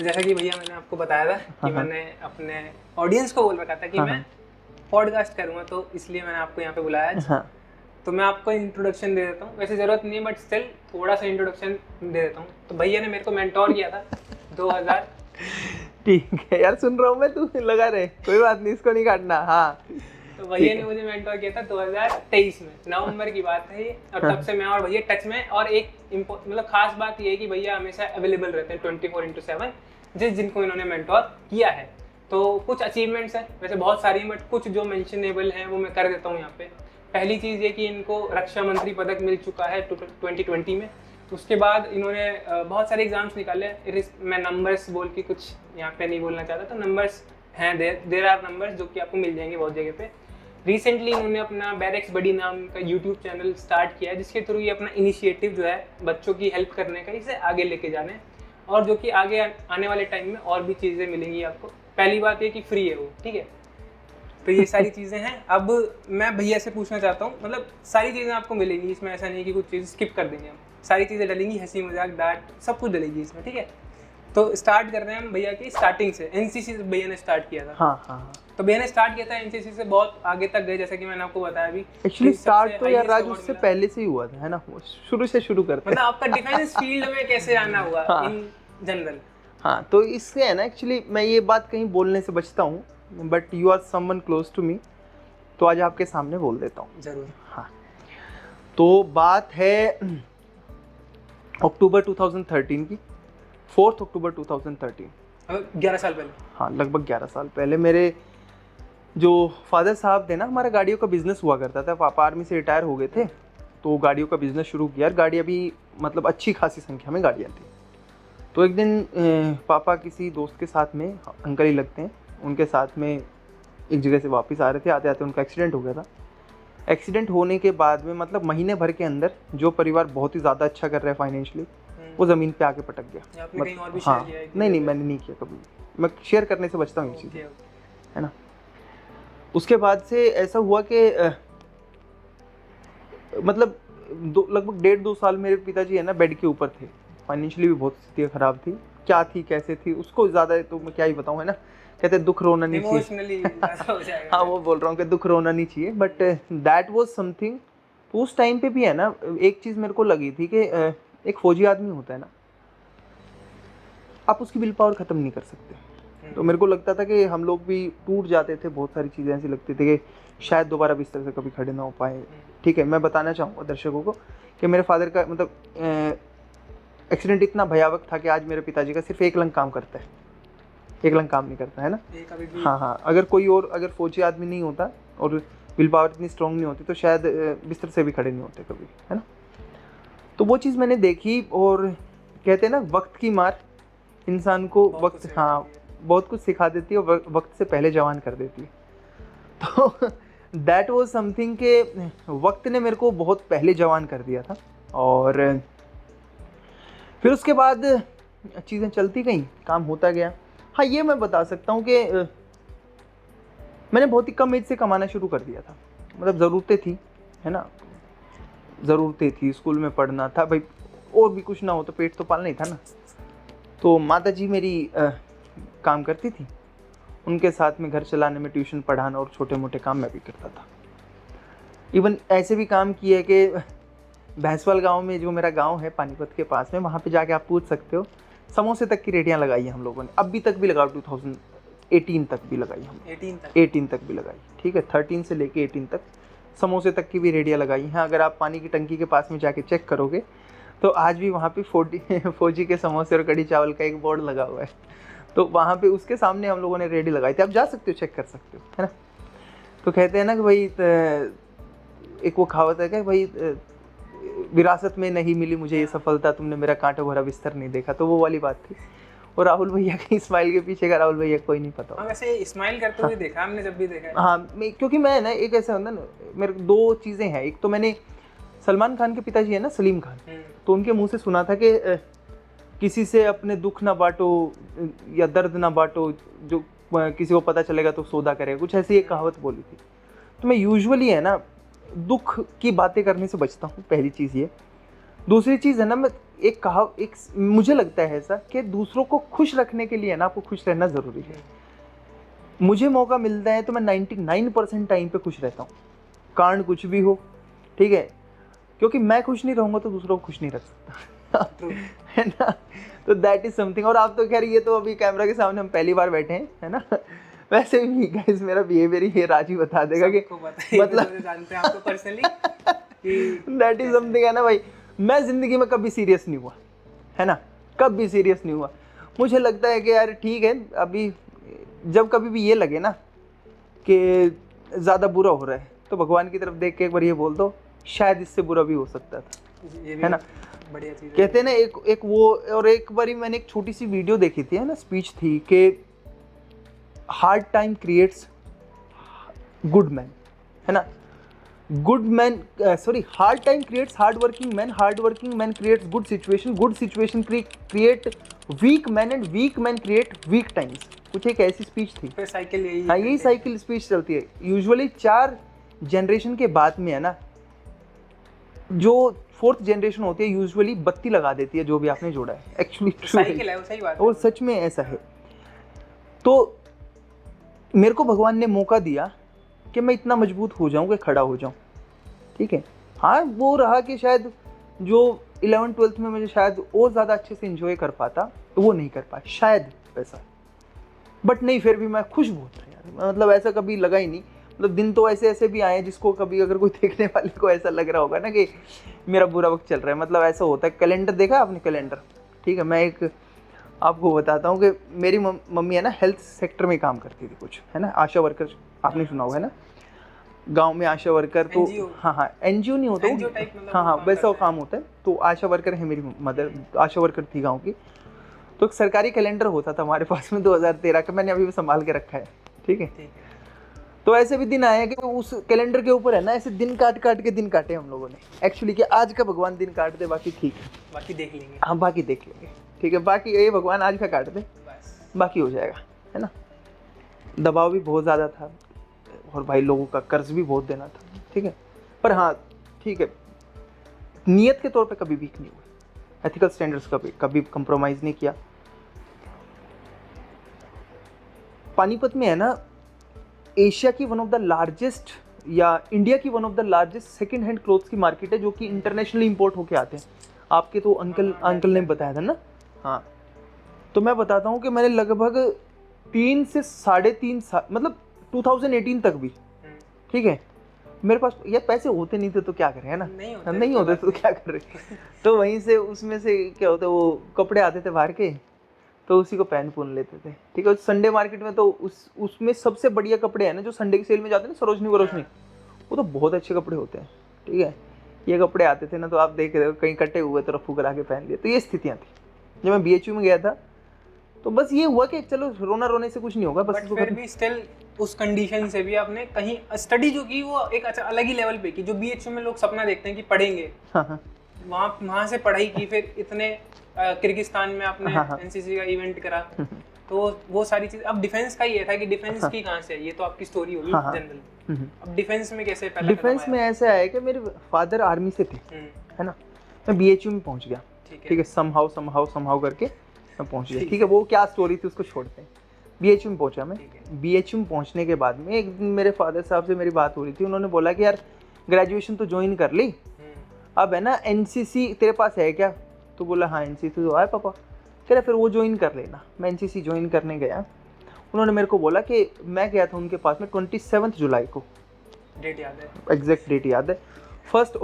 तो जैसा कि भैया मैंने आपको बताया था कि हाँ। मैंने अपने ऑडियंस को बोल रखा था कि हाँ, मैं पॉडकास्ट करूँगा, तो इसलिए मैंने आपको यहाँ पे बुलाया आज। हाँ। तो मैं आपको इंट्रोडक्शन दे देता हूँ, वैसे ज़रूरत नहीं है बट स्टिल थोड़ा सा इंट्रोडक्शन दे देता हूँ। तो भैया ने मेरे को मेंटोर किया था 2000। ठीक है यार, सुन रहा हूँ मैं, तू लगा रहे, कोई बात नहीं, इसको नहीं काटना। हाँ, तो भैया ने मुझे मेंटोर किया था 2023 में, नवंबर की बात है ये। और तब से मैं और भैया टच में। और एक मतलब खास बात ये है कि भैया हमेशा अवेलेबल रहते हैं 24/7 जिनको इन्होंने मेंटोर किया है। तो कुछ अचीवमेंट्स हैं, वैसे बहुत सारी, बट कुछ जो मेंशनेबल हैं वो मैं कर देता हूँ यहाँ पे। पहली चीज़ ये कि इनको रक्षा मंत्री पदक मिल चुका है 2020 में। उसके बाद इन्होंने बहुत सारे एग्जाम्स निकाले। मैं नंबर्स बोल के कुछ यहाँ पे नहीं बोलना चाहता, तो नंबर्स हैं, देर आर नंबर्स जो कि आपको मिल जाएंगे बहुत जगह पे। रिसेंटली इन्होंने अपना बैरेक्स बडी नाम का यूट्यूब चैनल स्टार्ट किया है, जिसके थ्रू ये अपना इनिशिएटिव जो है बच्चों की हेल्प करने का, इसे आगे लेके जाने, और जो कि आगे आने वाले टाइम में और भी चीज़ें मिलेंगी आपको। पहली बात ये कि फ्री है वो, ठीक है। तो ये सारी चीज़ें हैं। अब मैं भैया से पूछना चाहता हूँ, मतलब सारी चीज़ें आपको मिलेंगी इसमें, ऐसा नहीं कि कुछ चीज़ स्किप कर देंगे हम। सारी चीज़ें डलेंगी, हंसी मजाक डांट सब कुछ डलेगी इसमें, ठीक है। तो स्टार्ट कर रहे हैं हम भैया की स्टार्टिंग से। एनसीसी से भैया ने स्टार्ट किया था। हाँ। तो भैया ने स्टार्ट किया था एनसीसी से, बहुत आगे तक गए, जैसा कि मैंने आपको बताया अभी। एक्चुअली स्टार्ट तो यार राज उससे पहले से ही हुआ था, है ना, शुरू से शुरू करते हैं। मतलब आपका डिफेंस फील्ड में कैसे आना हुआ हाँ। In general? हाँ, तो इससे है ना, एक्चुअली मैं ये बात कहीं बोलने से बचता हूँ, but you are someone close to me, तो आज आपके सामने बोल देता हूँ। जरूर। हाँ, तो बात है अक्टूबर 2013 की, 4 अक्टूबर 2013। 11 साल पहले। हाँ, लगभग 11 साल पहले। मेरे जो फादर साहब थे ना, हमारा गाड़ियों का बिजनेस हुआ करता था, पापा आर्मी से रिटायर हो गए थे, तो गाड़ियों का बिजनेस शुरू किया। गाड़ी अभी मतलब अच्छी खासी संख्या में गाड़ियाँ थी। तो एक दिन पापा किसी दोस्त के साथ में, अंकल ही लगते हैं, उनके साथ में एक जगह से वापस आ रहे थे। आते आते उनका एक्सीडेंट हो गया था। एक्सीडेंट होने के बाद में मतलब महीने भर के अंदर जो परिवार बहुत ही ज़्यादा अच्छा कर रहा है फाइनेंशियली, वो ज़मीन पे आके पटक गया। आपने कहीं और भी हाँ, शेयर किया है? नहीं, मैंने नहीं किया कभी। मैं शेयर करने से बचता हूँ ये चीज़ें, है ना। उसके बाद से ऐसा हुआ कि मतलब लगभग 1.5-2 साल मेरे पिताजी है ना बेड के ऊपर थे। फाइनेंशियली भी बहुत स्थिति खराब थी। क्या थी कैसे थी उसको ज़्यादा तो मैं क्या ही बताऊँ, है ना। कहते दुख रोना नहीं चाहिए, इमोशनली हो जाएगा। हाँ, वो बोल रहा हूँ कि दुख रोना नहीं चाहिए, बट दैट वाज समथिंग। तो उस टाइम पे भी है ना, एक चीज़ मेरे को लगी थी कि एक फौजी आदमी होता है ना, आप उसकी विल पावर ख़त्म नहीं कर सकते। तो मेरे को लगता था कि हम लोग भी टूट जाते थे, बहुत सारी चीज़ें ऐसी लगती थी कि शायद दोबारा बिस्तर से कभी खड़े ना हो पाए। ठीक है, मैं बताना चाहूँगा दर्शकों को कि मेरे फादर का मतलब एक्सीडेंट इतना भयावह था कि आज मेरे पिताजी का सिर्फ एक लंग काम करता है, एक लंग काम नहीं करता, है ना। हाँ, अगर कोई और अगर फौजी आदमी नहीं होता और विल पावर इतनी स्ट्रॉन्ग नहीं होती तो शायद बिस्तर से भी खड़े नहीं होते कभी, है ना। तो वो चीज़ मैंने देखी, और कहते हैं ना वक्त की मार इंसान को वक्त, हाँ, बहुत कुछ सिखा देती है और वक्त से पहले जवान कर देती है। तो दैट वाज समथिंग के वक्त ने मेरे को बहुत पहले जवान कर दिया था। और फिर उसके बाद चीज़ें चलती गई, काम होता गया। हाँ, ये मैं बता सकता हूँ कि मैंने बहुत ही कम एज से कमाना शुरू कर दिया था। मतलब ज़रूरतें थी, है ना, ज़रूरतें थी, स्कूल में पढ़ना था भाई, और भी कुछ ना हो तो पेट तो पालना ही था ना। तो माता जी मेरी काम करती थी, उनके साथ में घर चलाने में, ट्यूशन पढ़ाना और छोटे मोटे काम मैं भी करता था। इवन ऐसे भी काम किए कि भैंसवाल गांव में, जो मेरा गांव है पानीपत के पास में, वहाँ पे जाके आप पूछ सकते हो, समोसे तक की रेडियाँ लगाई हैं हम लोगों ने, अभी तक भी लगाओ, 2018 तक भी लगाई हम, 18 तक भी लगाई, ठीक है, 13 से लेके 18 तक समोसे तक की भी रेडियाँ लगाई हैं। अगर आप पानी की टंकी के पास में जाके चेक करोगे तो आज भी वहाँ पे फौजी के समोसे और कढ़ी चावल का एक बोर्ड लगा हुआ है। तो वहाँ पे उसके सामने हम लोगों ने रेडी लगाई थी, आप जा सकते हो, चेक कर सकते हो, है ना। तो कहते हैं ना कि भाई, एक वो कहावत है कि भाई विरासत में नहीं मिली मुझे ये सफलता, तुमने मेरा कांटा भरा बिस्तर नहीं देखा, तो वो वाली बात थी। और राहुल भैया की स्माइल के पीछे का राहुल भैया कोई नहीं पता। हाँ, वैसे स्माइल करते हुए देखा हमने जब भी देखा। हाँ, क्योंकि मैं ना, एक ऐसा होता ना, मेरे 2 चीज़ें हैं। एक तो मैंने सलमान खान के पिताजी है ना, सलीम खान, तो उनके मुंह से सुना था कि किसी से अपने दुख ना बांटो या दर्द ना बांटो, जो किसी को पता चलेगा तो सौदा करेगा, कुछ ऐसी एक कहावत बोली थी। तो मैं यूजुअली है ना दुख की बातें करने से बचता हूँ, पहली चीज़ ये। दूसरी चीज़ है ना, मैं एक मुझे लगता है ऐसा कि दूसरों को खुश रखने के लिए ना आपको खुश रहना ज़रूरी है। मुझे मौका मिलता है तो मैं 99% टाइम पे खुश रहता हूँ, कारण कुछ भी हो, ठीक है, क्योंकि मैं खुश नहीं रहूँगा तो दूसरों को खुश नहीं रख सकता है ना। तो दैट इज़ समथिंग। और आप तो खैर ये तो अभी कैमरा के सामने हम पहली बार बैठे हैं, है ना। वैसे भी गाइस मेरा बिहेवियर ही राजी बता देगा कि मतलब जानते हैं आपको पर्सनली दैट इज समथिंग, है ना भाई। मैं जिंदगी में कभी सीरियस नहीं हुआ, है ना, कभी सीरियस नहीं हुआ। मुझे लगता है कि यार ठीक है, अभी जब कभी भी ये लगे ना कि ज़्यादा बुरा हो रहा है तो भगवान की तरफ देख के एक बार ये बोल दो शायद इससे बुरा भी हो सकता था, है ना। बढ़िया चीज़ कहते हैं ना एक वो, और एक बारी मैंने एक छोटी सी वीडियो देखी थी, है ना, स्पीच थी कि hard time creates good man, है ना। Good man hard time creates hard working man creates good situation create weak man and weak man create weak times. कुछ एक ऐसी स्पीच थी। फिर साइकिल यही, हाँ यही साइकिल स्पीच चलती है यूजुअली 4 जनरेशन के बाद में, है ना। जो 4th जनरेशन होती है यूजुअली बत्ती लगा देती है जो भी आपने जोड़ा है, एक्चुअली साइकिल है वो, सही बात है, और सच में ऐसा है। तो मेरे को भगवान ने मौका दिया कि मैं इतना मजबूत हो जाऊं कि खड़ा हो जाऊं, ठीक है। हाँ वो रहा कि शायद जो 11th-12th में मुझे शायद और ज़्यादा अच्छे से एंजॉय कर पाता तो वो नहीं कर पाया शायद वैसा, बट नहीं, फिर भी मैं खुश बहुत था यार। मतलब ऐसा कभी लगा ही नहीं, मतलब दिन तो ऐसे ऐसे भी आए जिसको कभी अगर कोई देखने वाले को ऐसा लग रहा होगा ना कि मेरा बुरा वक्त चल रहा है। मतलब ऐसा होता है, कैलेंडर देखा आपने, कैलेंडर, ठीक है। मैं एक आपको बताता हूँ कि मेरी मम्मी है ना हेल्थ सेक्टर में काम करती थी कुछ, है ना, आशा वर्कर, आपने सुना होगा, है ना, गांव में आशा वर्कर। तो हाँ एनजीओ नहीं होता वो, हाँ वैसा काम होता है। तो आशा वर्कर है मेरी मदर, आशा वर्कर थी गाँव की। तो एक सरकारी कैलेंडर होता था हमारे पास में 2013 का, मैंने अभी भी संभाल के रखा है, ठीक है। तो ऐसे भी दिन आए कि उस कैलेंडर के ऊपर है ना ऐसे दिन काट के दिन काटे हम लोगों ने एक्चुअली, कि आज का भगवान दिन काट दे, बाकी ठीक है, बाकी देख लेंगे, हाँ बाकी देख लेंगे, ठीक है, बाकी ये भगवान आज का काट दे बाकी हो जाएगा, है ना। दबाव भी बहुत ज़्यादा था और भाई लोगों का कर्ज भी बहुत देना था, ठीक है। पर हाँ ठीक है, नियत के तौर पे कभी वीक नहीं हुए, एथिकल स्टैंडर्ड्स कभी कंप्रोमाइज़ नहीं किया। पानीपत में है ना एशिया की वन ऑफ द लार्जेस्ट या इंडिया की one of the largest second hand clothes की मार्केट है, जो कि इंटरनेशनली इंपोर्ट होके आते हैं। आपके तो अंकल ने बताया था ना। हाँ तो मैं बताता हूँ कि मैंने लगभग 3 से 3.5 साल, मतलब 2018 तक भी, ठीक है, मेरे पास ये पैसे होते नहीं थे तो क्या करें, है ना, नहीं होते तो क्या कर रहे। तो वहीं से उसमें से क्या होता है, वो कपड़े आते थे बाहर के, तो उसी को पहन लेते थे, ठीक है। संडे मार्केट में तो उसमें सबसे बढ़िया कपड़े हैं ना जो संडे की सेल में जाते हैं ना, सरोजनी वो तो बहुत अच्छे कपड़े होते हैं, ठीक है। ये कपड़े आते थे ना तो आप देख रहे हो कहीं कटे हुए तो रफू करा के पहन लिए। तो ये स्थितियाँ थी जब मैं BHU में गया था। तो बस ये हुआ कि चलो रोने से कुछ नहीं होगा, बस फिर भी स्टिल उस कंडीशन से भी आपने कहीं स्टडी जो की वो एक अच्छा अलग ही लेवल पे की, जो BHU में लोग सपना देखते हैं कि पढ़ेंगे, वहाँ से पढ़ाई की, फिर इतने किर्गिस्तान में आपने NCC का इवेंट करा, तो वो सारी चीज। अब डिफेंस का ये था कि डिफेंस की कहाँ से है, ये तो आपकी स्टोरी होगी जनरल। अब डिफेंस में कैसे पहला डिफेंस में ऐसे आया कि मेरे फादर आर्मी से थे, है ना। मैं BHU में पहुंच गया, ठीक है, समहाउ करके मैं पहुंच गया, ठीक है। वो क्या स्टोरी थी उसको छोड़ते हैं। BHU में पहुंचा मैं। BHU में पहुंचने के बाद में एक दिन मेरे फादर साहब से मेरी बात हो रही थी। उन्होंने बोला कि यार ग्रेजुएशन तो ज्वाइन कर ली, अब है ना NCC तेरे पास है क्या? तो बोला हाँ NCC तो है पापा। कह रहे फिर वो ज्वाइन कर लेना। मैं NCC ज्वाइन करने गया। उन्होंने मेरे को बोला कि मैं गया था उनके पास में 27 जुलाई को, डेट याद है, एग्जैक्ट डेट याद है। 1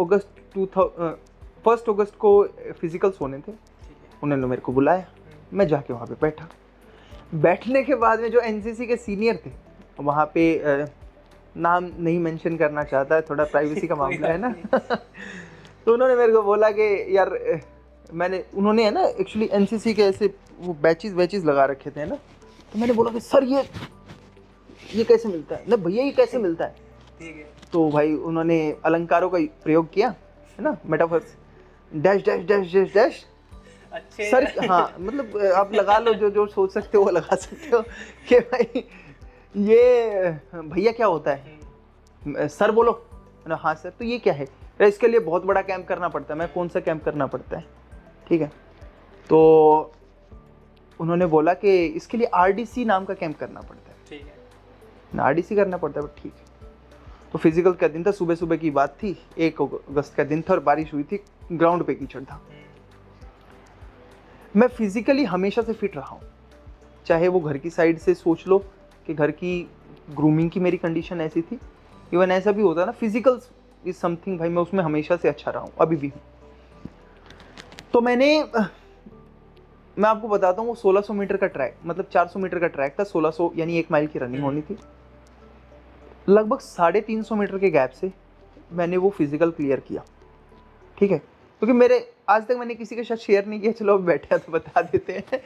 अगस्त को फिजिकल्स होने थे। उन्होंने मेरे को बुलाया, मैं जाके वहाँ पे बैठा। बैठने के बाद में जो NCC के सीनियर थे वहाँ पे, नाम नहीं मेंशन करना चाहता, थोड़ा प्राइवेसी का मामला है ना। तो उन्होंने मेरे को बोला कि यार उन्होंने है ना एक्चुअली NCC के ऐसे वो बैचेस लगा रखे थे ना। तो मैंने बोला कि सर ये कैसे मिलता है ना भैया, ये कैसे मिलता है, ठीक है। तो भाई उन्होंने अलंकारों का प्रयोग किया, है ना, metaphors, dash dash dash dash dash. अच्छे सर हाँ, मतलब आप लगा लो जो सोच सकते हो वो लगा सकते हो कि भाई ये भैया क्या होता है। सर बोलो ना, हाँ सर। तो ये क्या है? इसके लिए बहुत बड़ा कैंप करना पड़ता है। मैं कौन सा कैंप करना पड़ता है ठीक है। तो उन्होंने बोला कि इसके लिए आरडीसी नाम का कैंप करना पड़ता है। ठीक है। ना आरडीसी करना पड़ता है, बट ठीक है। तो फिजिकल का दिन था, सुबह सुबह की बात थी, 1 अगस्त का दिन था और बारिश हुई थी, ग्राउंड पे कीचड़ था। मैं फिजिकली हमेशा से फिट रहा हूँ, चाहे वो घर की साइड से सोच लो कि घर की ग्रूमिंग की मेरी कंडीशन ऐसी थी, इवन ऐसा भी होता ना, फिजिकल इज समथिंग भाई, मैं उसमें हमेशा से अच्छा रहा हूँ, अभी भी हूँ। तो मैं आपको बताता हूँ, वो 1600 मीटर का ट्रैक, मतलब 400 मीटर का ट्रैक था, 1600 यानी 1 माइल की रनिंग होनी थी। लगभग 350 मीटर के गैप से मैंने वो फिजिकल क्लियर किया, ठीक है। क्योंकि मेरे आज तक मैंने किसी के साथ शेयर नहीं किया, चलो अब बैठे तो बता देते हैं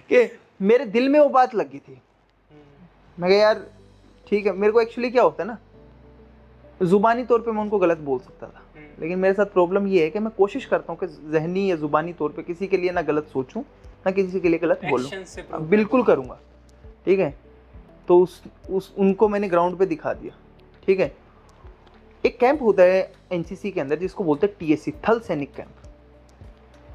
कि मेरे दिल में वो बात लगी थी। मैं कहा यार ठीक है, मेरे को एक्चुअली क्या होता है ना, जुबानी तौर पे मैं उनको गलत बोल सकता था, लेकिन मेरे साथ प्रॉब्लम ये है कि मैं कोशिश करता हूँ कि जहनी या जुबानी तौर पे किसी के लिए ना गलत सोचूं, ना किसी के लिए गलत बोलूं। बिल्कुल करूँगा, ठीक है। तो उनको मैंने ग्राउंड पे दिखा दिया, ठीक है। एक कैंप होता है एनसीसी के अंदर जिसको बोलते हैं टीएससी, थल सैनिक कैंप।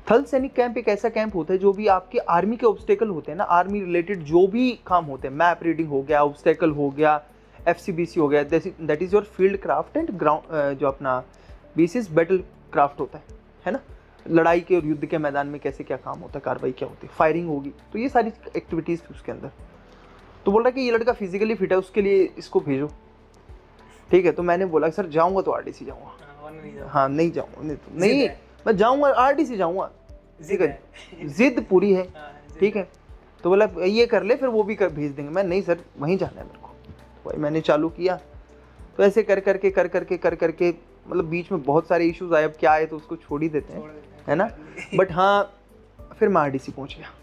थल सैनिक कैंप एक ऐसा कैंप होता है जो भी आपके आर्मी के ऑब्स्टेकल होते हैं ना, आर्मी रिलेटेड जो भी काम होते हैं, मैप रीडिंग हो गया, ऑब्स्टेकल हो गया, एफसीबीसी हो गया, that is your field craft and ground, जो अपना बीसीस बैटल क्राफ्ट होता है ना, लड़ाई के और युद्ध के मैदान में कैसे क्या काम होता है, कार्रवाई क्या होती है, फायरिंग होगी, तो ये सारी एक्टिविटीज़ थी उसके अंदर। तो बोल रहा है कि ये लड़का फिजिकली फिट है, उसके लिए इसको भेजो, ठीक है। तो मैंने बोला सर जाऊंगा तो आरडीसी जाऊंगा। हाँ नहीं जाऊंगा, नहीं मैं जाऊंगा आरडीसी जाऊंगा, ठीक है, जिद पूरी है, ठीक है। तो बोला ये कर ले, फिर वो भी भेज देंगे। मैं नहीं सर वहीं जाना है मेरे को। तो भाई मैंने चालू किया, तो ऐसे कर करके मतलब बीच में बहुत सारे इश्यूज आए, अब क्या आए तो उसको छोड़ ही देते हैं, है ना। बट हाँ फिर मैं आरडीसी पहुंच गया।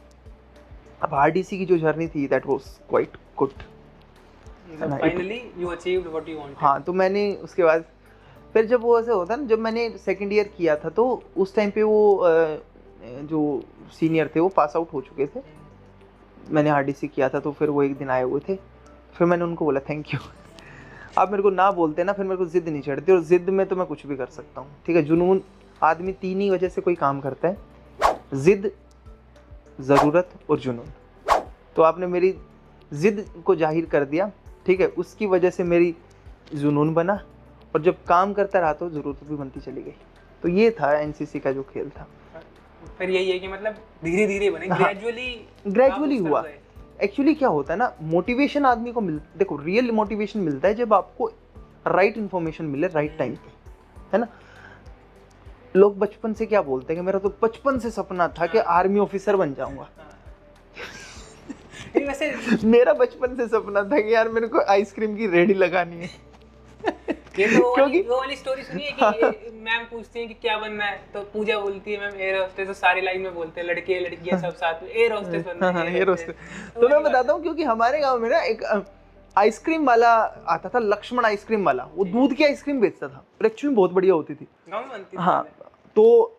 अब आरडीसी की जो जर्नी थी that was quite good, finally you achieved what you wanted. हाँ, तो मैंने उसके बाद फिर जब वो ऐसे होता है ना, जब मैंने सेकंड ईयर किया था तो उस टाइम पे वो जो सीनियर थे वो पास आउट हो चुके थे, मैंने आरडीसी किया था, तो फिर वो एक दिन आए हुए थे, फिर मैंने उनको बोला थैंक यू। आप मेरे को ना बोलते ना, फिर मेरे को जिद नहीं चढ़ती, और जिद में तो मैं कुछ भी कर सकता हूँ, ठीक है। जुनून, आदमी 3 ही वजह से कोई काम करता है, जिद, ज़रूरत और जुनून। तो आपने मेरी जिद को जाहिर कर दिया, ठीक है, उसकी वजह से मेरी जुनून बना, और जब काम करता रहा तो ज़रूरत भी बनती चली गई। तो ये था एनसीसी का जो खेल था। फिर यही है कि मतलब धीरे धीरे बने, ग्रेजुअली हुआ। एक्चुअली क्या होता है ना, मोटिवेशन आदमी को देखो रियल मोटिवेशन मिलता है जब आपको राइट इन्फॉर्मेशन मिले राइट टाइम पे, है ना। लोग बचपन से क्या बोलते हैं कि मेरा तो बचपन से सपना था कि आर्मी ऑफिसर बन जाऊंगा। वैसे मेरा बचपन से सपना था कि यार मेरे को आइसक्रीम की रेडी लगानी है। ये तो वो वाली स्टोरी सुनिए कि मैम पूछती हैं कि क्या बनना है, तो पूजा बोलती है मैम एयर होस्टेस, तो सारी लाइन में बोलते हैं लड़के लड़कियां सब साथ में एयर होस्टेस बनना है, एयर होस्टेस। तो मैं बताता हूँ, क्योंकि हमारे गांव में ना एक आइसक्रीम वाला आता था, लक्ष्मण आइसक्रीम वाला, वो दूध की आइसक्रीम बेचता था और एक्चुअली बहुत बढ़िया होती थी, गांव में बनती थी। हाँ, तो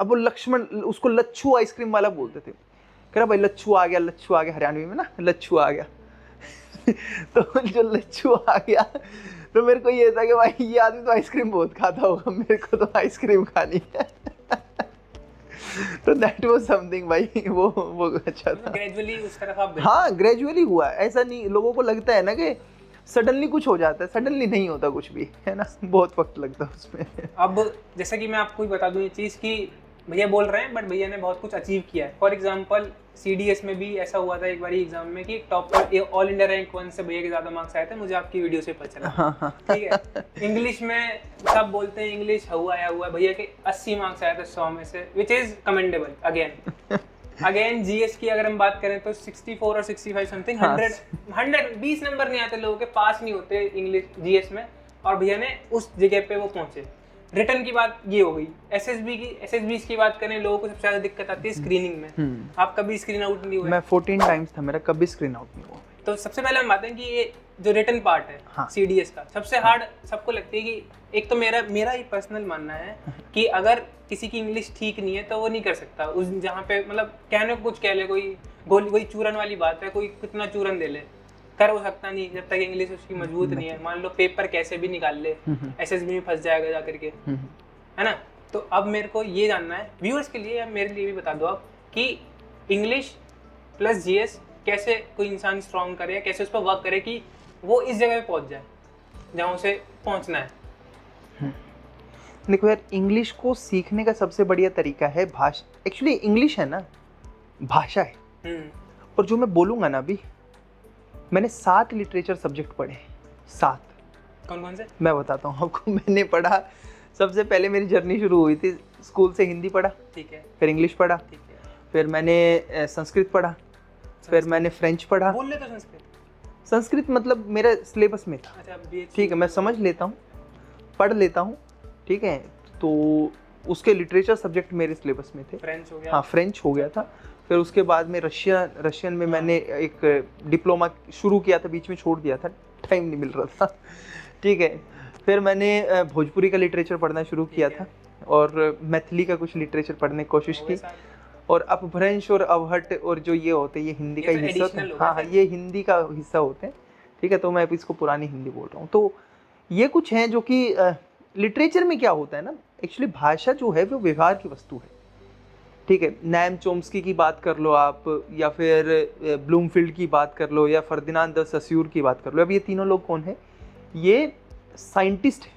अब वो लक्ष्मण, उसको लच्छू आइसक्रीम वाला बोलते थे। कह रहा भाई लच्छू आ गया, हरियाणवी में ना लच्छू आ गया। तो जो लच्छू आ गया, तो मेरे को ये था कि भाई ये आदमी तो आइसक्रीम बहुत खाता होगा, मेरे को तो आइसक्रीम खानी है। तो दैट वाज समथिंग भाई, वो अच्छा था। ग्रेजुअली उस तरफ आप हाँ ग्रेजुअली हुआ, ऐसा नहीं, लोगों को लगता है ना कि सडनली कुछ हो जाता है, सडनली नहीं होता कुछ भी, है ना, बहुत वक्त लगता है उसमें। अब जैसा कि मैं आपको ही बता दूं ये चीज़ कि भैया बोल रहे हैं बट भैया ने बहुत कुछ अचीव किया है। फॉर एग्जांपल सीडीएस में भी ऐसा हुआ था एक बार एग्जाम में कि टॉप पर ऑल इंडिया रैंक 1 से भैया के ज़्यादा मार्क्स आए थे, मुझे आपकी वीडियो से पता चला, ठीक है। इंग्लिश में सब बोलते हैं इंग्लिश हुआ भैया के 80 मार्क्स आए थे 100 में से, which is commendable. Again GS की अगर हम बात करें तो 64 और 65 समथिंग, 120 नंबर नहीं आते लोगों के, पास नहीं होते इंग्लिश जीएस में, और भैया ने उस जगह पे वो पहुंचे। रिटर्न की बात ये हो गई। एसएसबी की बात करें, लोगों को सबसे ज्यादा दिक्कत आती है स्क्रीनिंग में। आप कभी स्क्रीन आउट नहीं हुए? मैं 14 टाइम्स था मेरा, कभी स्क्रीन आउट नहीं हुआ। तो सबसे पहले हम बात है कि ये जो रिटर्न पार्ट है, हाँ, सीडीएस का सबसे हार्ड सबको लगती है कि एक तो मेरा ही पर्सनल मानना है कि अगर किसी की इंग्लिश ठीक नहीं है तो वो नहीं कर सकता उस जहाँ पे, मतलब कहने को कुछ कह ले, कोई चूरन वाली बात है, कोई कितना चूरन दे ले, कर हो सकता नहीं जब तक इंग्लिश उसकी मजबूत नहीं है। मान लो पेपर कैसे भी निकाल ले, एसएसबी में फंस जाएगा जा करके, है ना। तो अब मेरे को ये जानना है व्यूअर्स के लिए या मेरे लिए भी बता दो आप कि इंग्लिश प्लस जीएस कैसे कोई इंसान स्ट्रॉन्ग करे, कैसे उस पर वर्क करे कि वो इस जगह पे पहुंच जाए जहाँ उसे पहुंचना है। देखो यार, इंग्लिश को सीखने का सबसे बढ़िया तरीका है भाषा। एक्चुअली इंग्लिश है ना, भाषा है। और जो मैं बोलूँगा ना अभी, मैंने 7 लिटरेचर सब्जेक्ट पढ़े, 7। कौन कौन से? मैं बताता हूँ आपको। मैंने पढ़ा, सबसे पहले मेरी जर्नी शुरू हुई थी स्कूल से, हिंदी पढ़ा, ठीक है, फिर इंग्लिश पढ़ा, ठीक है, फिर मैंने संस्कृत पढ़ा, फिर मैंने फ्रेंच पढ़ा। बोल ले तो संस्कृत। संस्कृत मतलब मेरा सिलेबस में था। अच्छा, ठीक है, मैं समझ लेता हूँ, पढ़ लेता हूँ, ठीक है। तो उसके लिटरेचर सब्जेक्ट मेरे सिलेबस में थे। फ्रेंच हो गया। हाँ, फ्रेंच हो गया था। फिर उसके बाद में रशियन में मैंने एक डिप्लोमा शुरू किया था, बीच में छोड़ दिया था, टाइम नहीं मिल रहा था, ठीक है। फिर मैंने भोजपुरी का लिटरेचर पढ़ना शुरू किया था और मैथिली का कुछ लिटरेचर पढ़ने की कोशिश की। और अपभ्रंश और अवहट और जो ये होते हैं, ये हिंदी का हिस्सा होता है। हाँ, ये हिंदी का हिस्सा होते हैं, ठीक है। तो मैं इसको पुरानी हिंदी बोल रहा हूँ। तो ये कुछ हैं जो कि लिटरेचर में क्या होता है ना, एक्चुअली भाषा जो है वो व्यवहार की वस्तु है, ठीक है। नैम चोम्स्की की बात कर लो आप, या फिर ब्लूमफील्ड की बात कर लो, या फर्दिनांद द सस्यूर की बात कर लो। अब ये तीनों लोग कौन है? ये साइंटिस्ट है।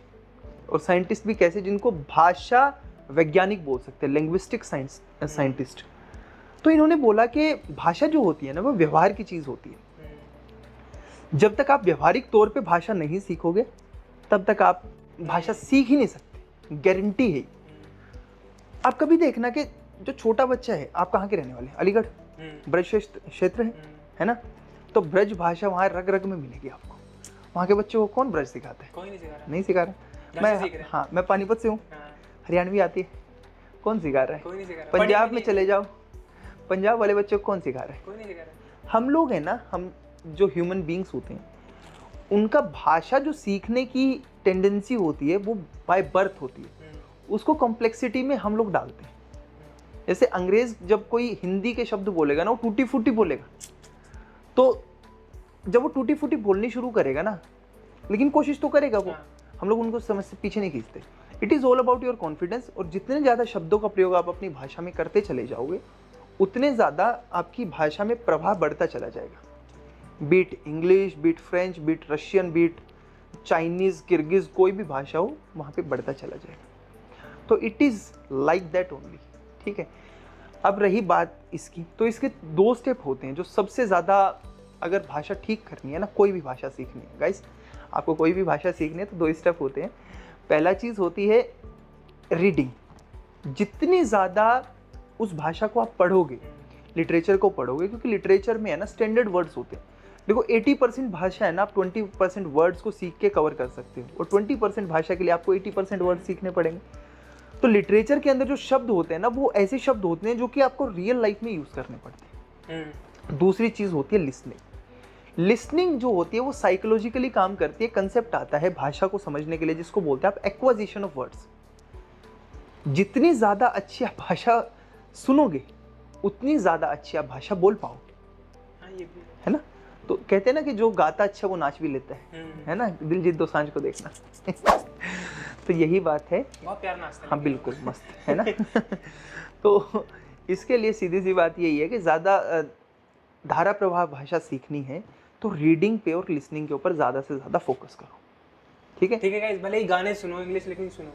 और साइंटिस्ट भी कैसे? जिनको भाषा वैज्ञानिक बोल सकते हैं, लिंग्विस्टिक साइंस साइंटिस्ट। तो इन्होंने बोला कि भाषा जो होती है ना, वो व्यवहार की चीज़ होती है। जब तक आप व्यवहारिक तौर पे भाषा नहीं सीखोगे, तब तक आप भाषा सीख ही नहीं सकते, गारंटी है। आप कभी देखना कि जो छोटा बच्चा है, आप कहाँ के रहने वाले? अलीगढ़, ब्रज क्षेत्र है ना? तो ब्रज भाषा वहाँ रग रग में मिलेगी आपको। वहाँ के बच्चों को कौन ब्रज सिखाता है? कोई नहीं सिखा रहा। नहीं सिखा रहा। हाँ, मैं पानीपत से हूँ, हरियाणवी आती है, कौन सिखा रहा है? कोई नहीं सिखा रहा। पंजाब में चले जाओ, पंजाब वाले बच्चों को कौन सिखा रहा है? कोई नहीं सिखा रहा। हम लोग हैं ना, हम जो ह्यूमन बींग्स होते हैं, उनका भाषा जो सीखने की टेंडेंसी होती है वो बाय बर्थ होती है। उसको कॉम्प्लेक्सिटी में हम लोग डालते हैं। जैसे अंग्रेज जब कोई हिंदी के शब्द बोलेगा ना, वो टूटी फूटी बोलेगा। तो जब वो टूटी फूटी बोलनी शुरू करेगा ना, लेकिन कोशिश तो करेगा वो, हम लोग उनको समझ से पीछे नहीं खींचते। It is all about your confidence. और जितने ज़्यादा शब्दों का प्रयोग आप अपनी भाषा में करते चले जाओगे, उतने ज़्यादा आपकी भाषा में प्रभाव बढ़ता चला जाएगा। Be it English, be it French, be it Russian, be it Chinese, Kyrgyz, कोई भी भाषा हो, वहाँ पे बढ़ता चला जाएगा। तो it is like that only, ठीक है। अब रही बात इसकी, तो इसके 2 स्टेप होते हैं जो सबसे ज़्यादा, अगर भाषा ठीक करनी है ना, कोई भी भाषा सीखनी है गाइस, आपको कोई भी भाषा सीखनी है तो 2 स्टेप होते हैं। पहला चीज़ होती है रीडिंग। जितनी ज़्यादा उस भाषा को आप पढ़ोगे, लिटरेचर को पढ़ोगे, क्योंकि लिटरेचर में है ना स्टैंडर्ड वर्ड्स होते हैं। देखो 80% भाषा है ना, आप 20% वर्ड्स को सीख के कवर कर सकते हो, और 20% भाषा के लिए आपको 80% वर्ड सीखने पड़ेंगे। तो लिटरेचर के अंदर जो शब्द होते हैं ना, वो ऐसे शब्द होते हैं जो कि आपको रियल लाइफ में यूज़ करने पड़ते हैं। दूसरी चीज़ होती है लिसनिंग। लिसनिंग जो होती है वो साइकोलॉजिकली काम करती है। कंसेप्ट आता है भाषा को समझने के लिए, जिसको बोलते हैं आप एक्वाजिशन ऑफ वर्ड्स। जितनी ज़्यादा अच्छी आप भाषा सुनोगे, उतनी ज़्यादा अच्छी आप भाषा बोल पाओगे, है ना? तो कहते हैं ना कि जो गाता अच्छा वो नाच भी लेता है ना? दिलजीत दोसांझ को देखना। तो यही बात है। बहुत प्यार नाचता है। हाँ बिल्कुल मस्त, है ना? तो इसके लिए सीधी सी बात यही है कि ज़्यादा धारा प्रवाह भाषा सीखनी है तो रीडिंग पे और लिसनिंग के ऊपर ज़्यादा से ज़्यादा फोकस करो, ठीक है? ठीक है गाइस, भले ही गाने सुनो इंग्लिश, लेकिन सुनो,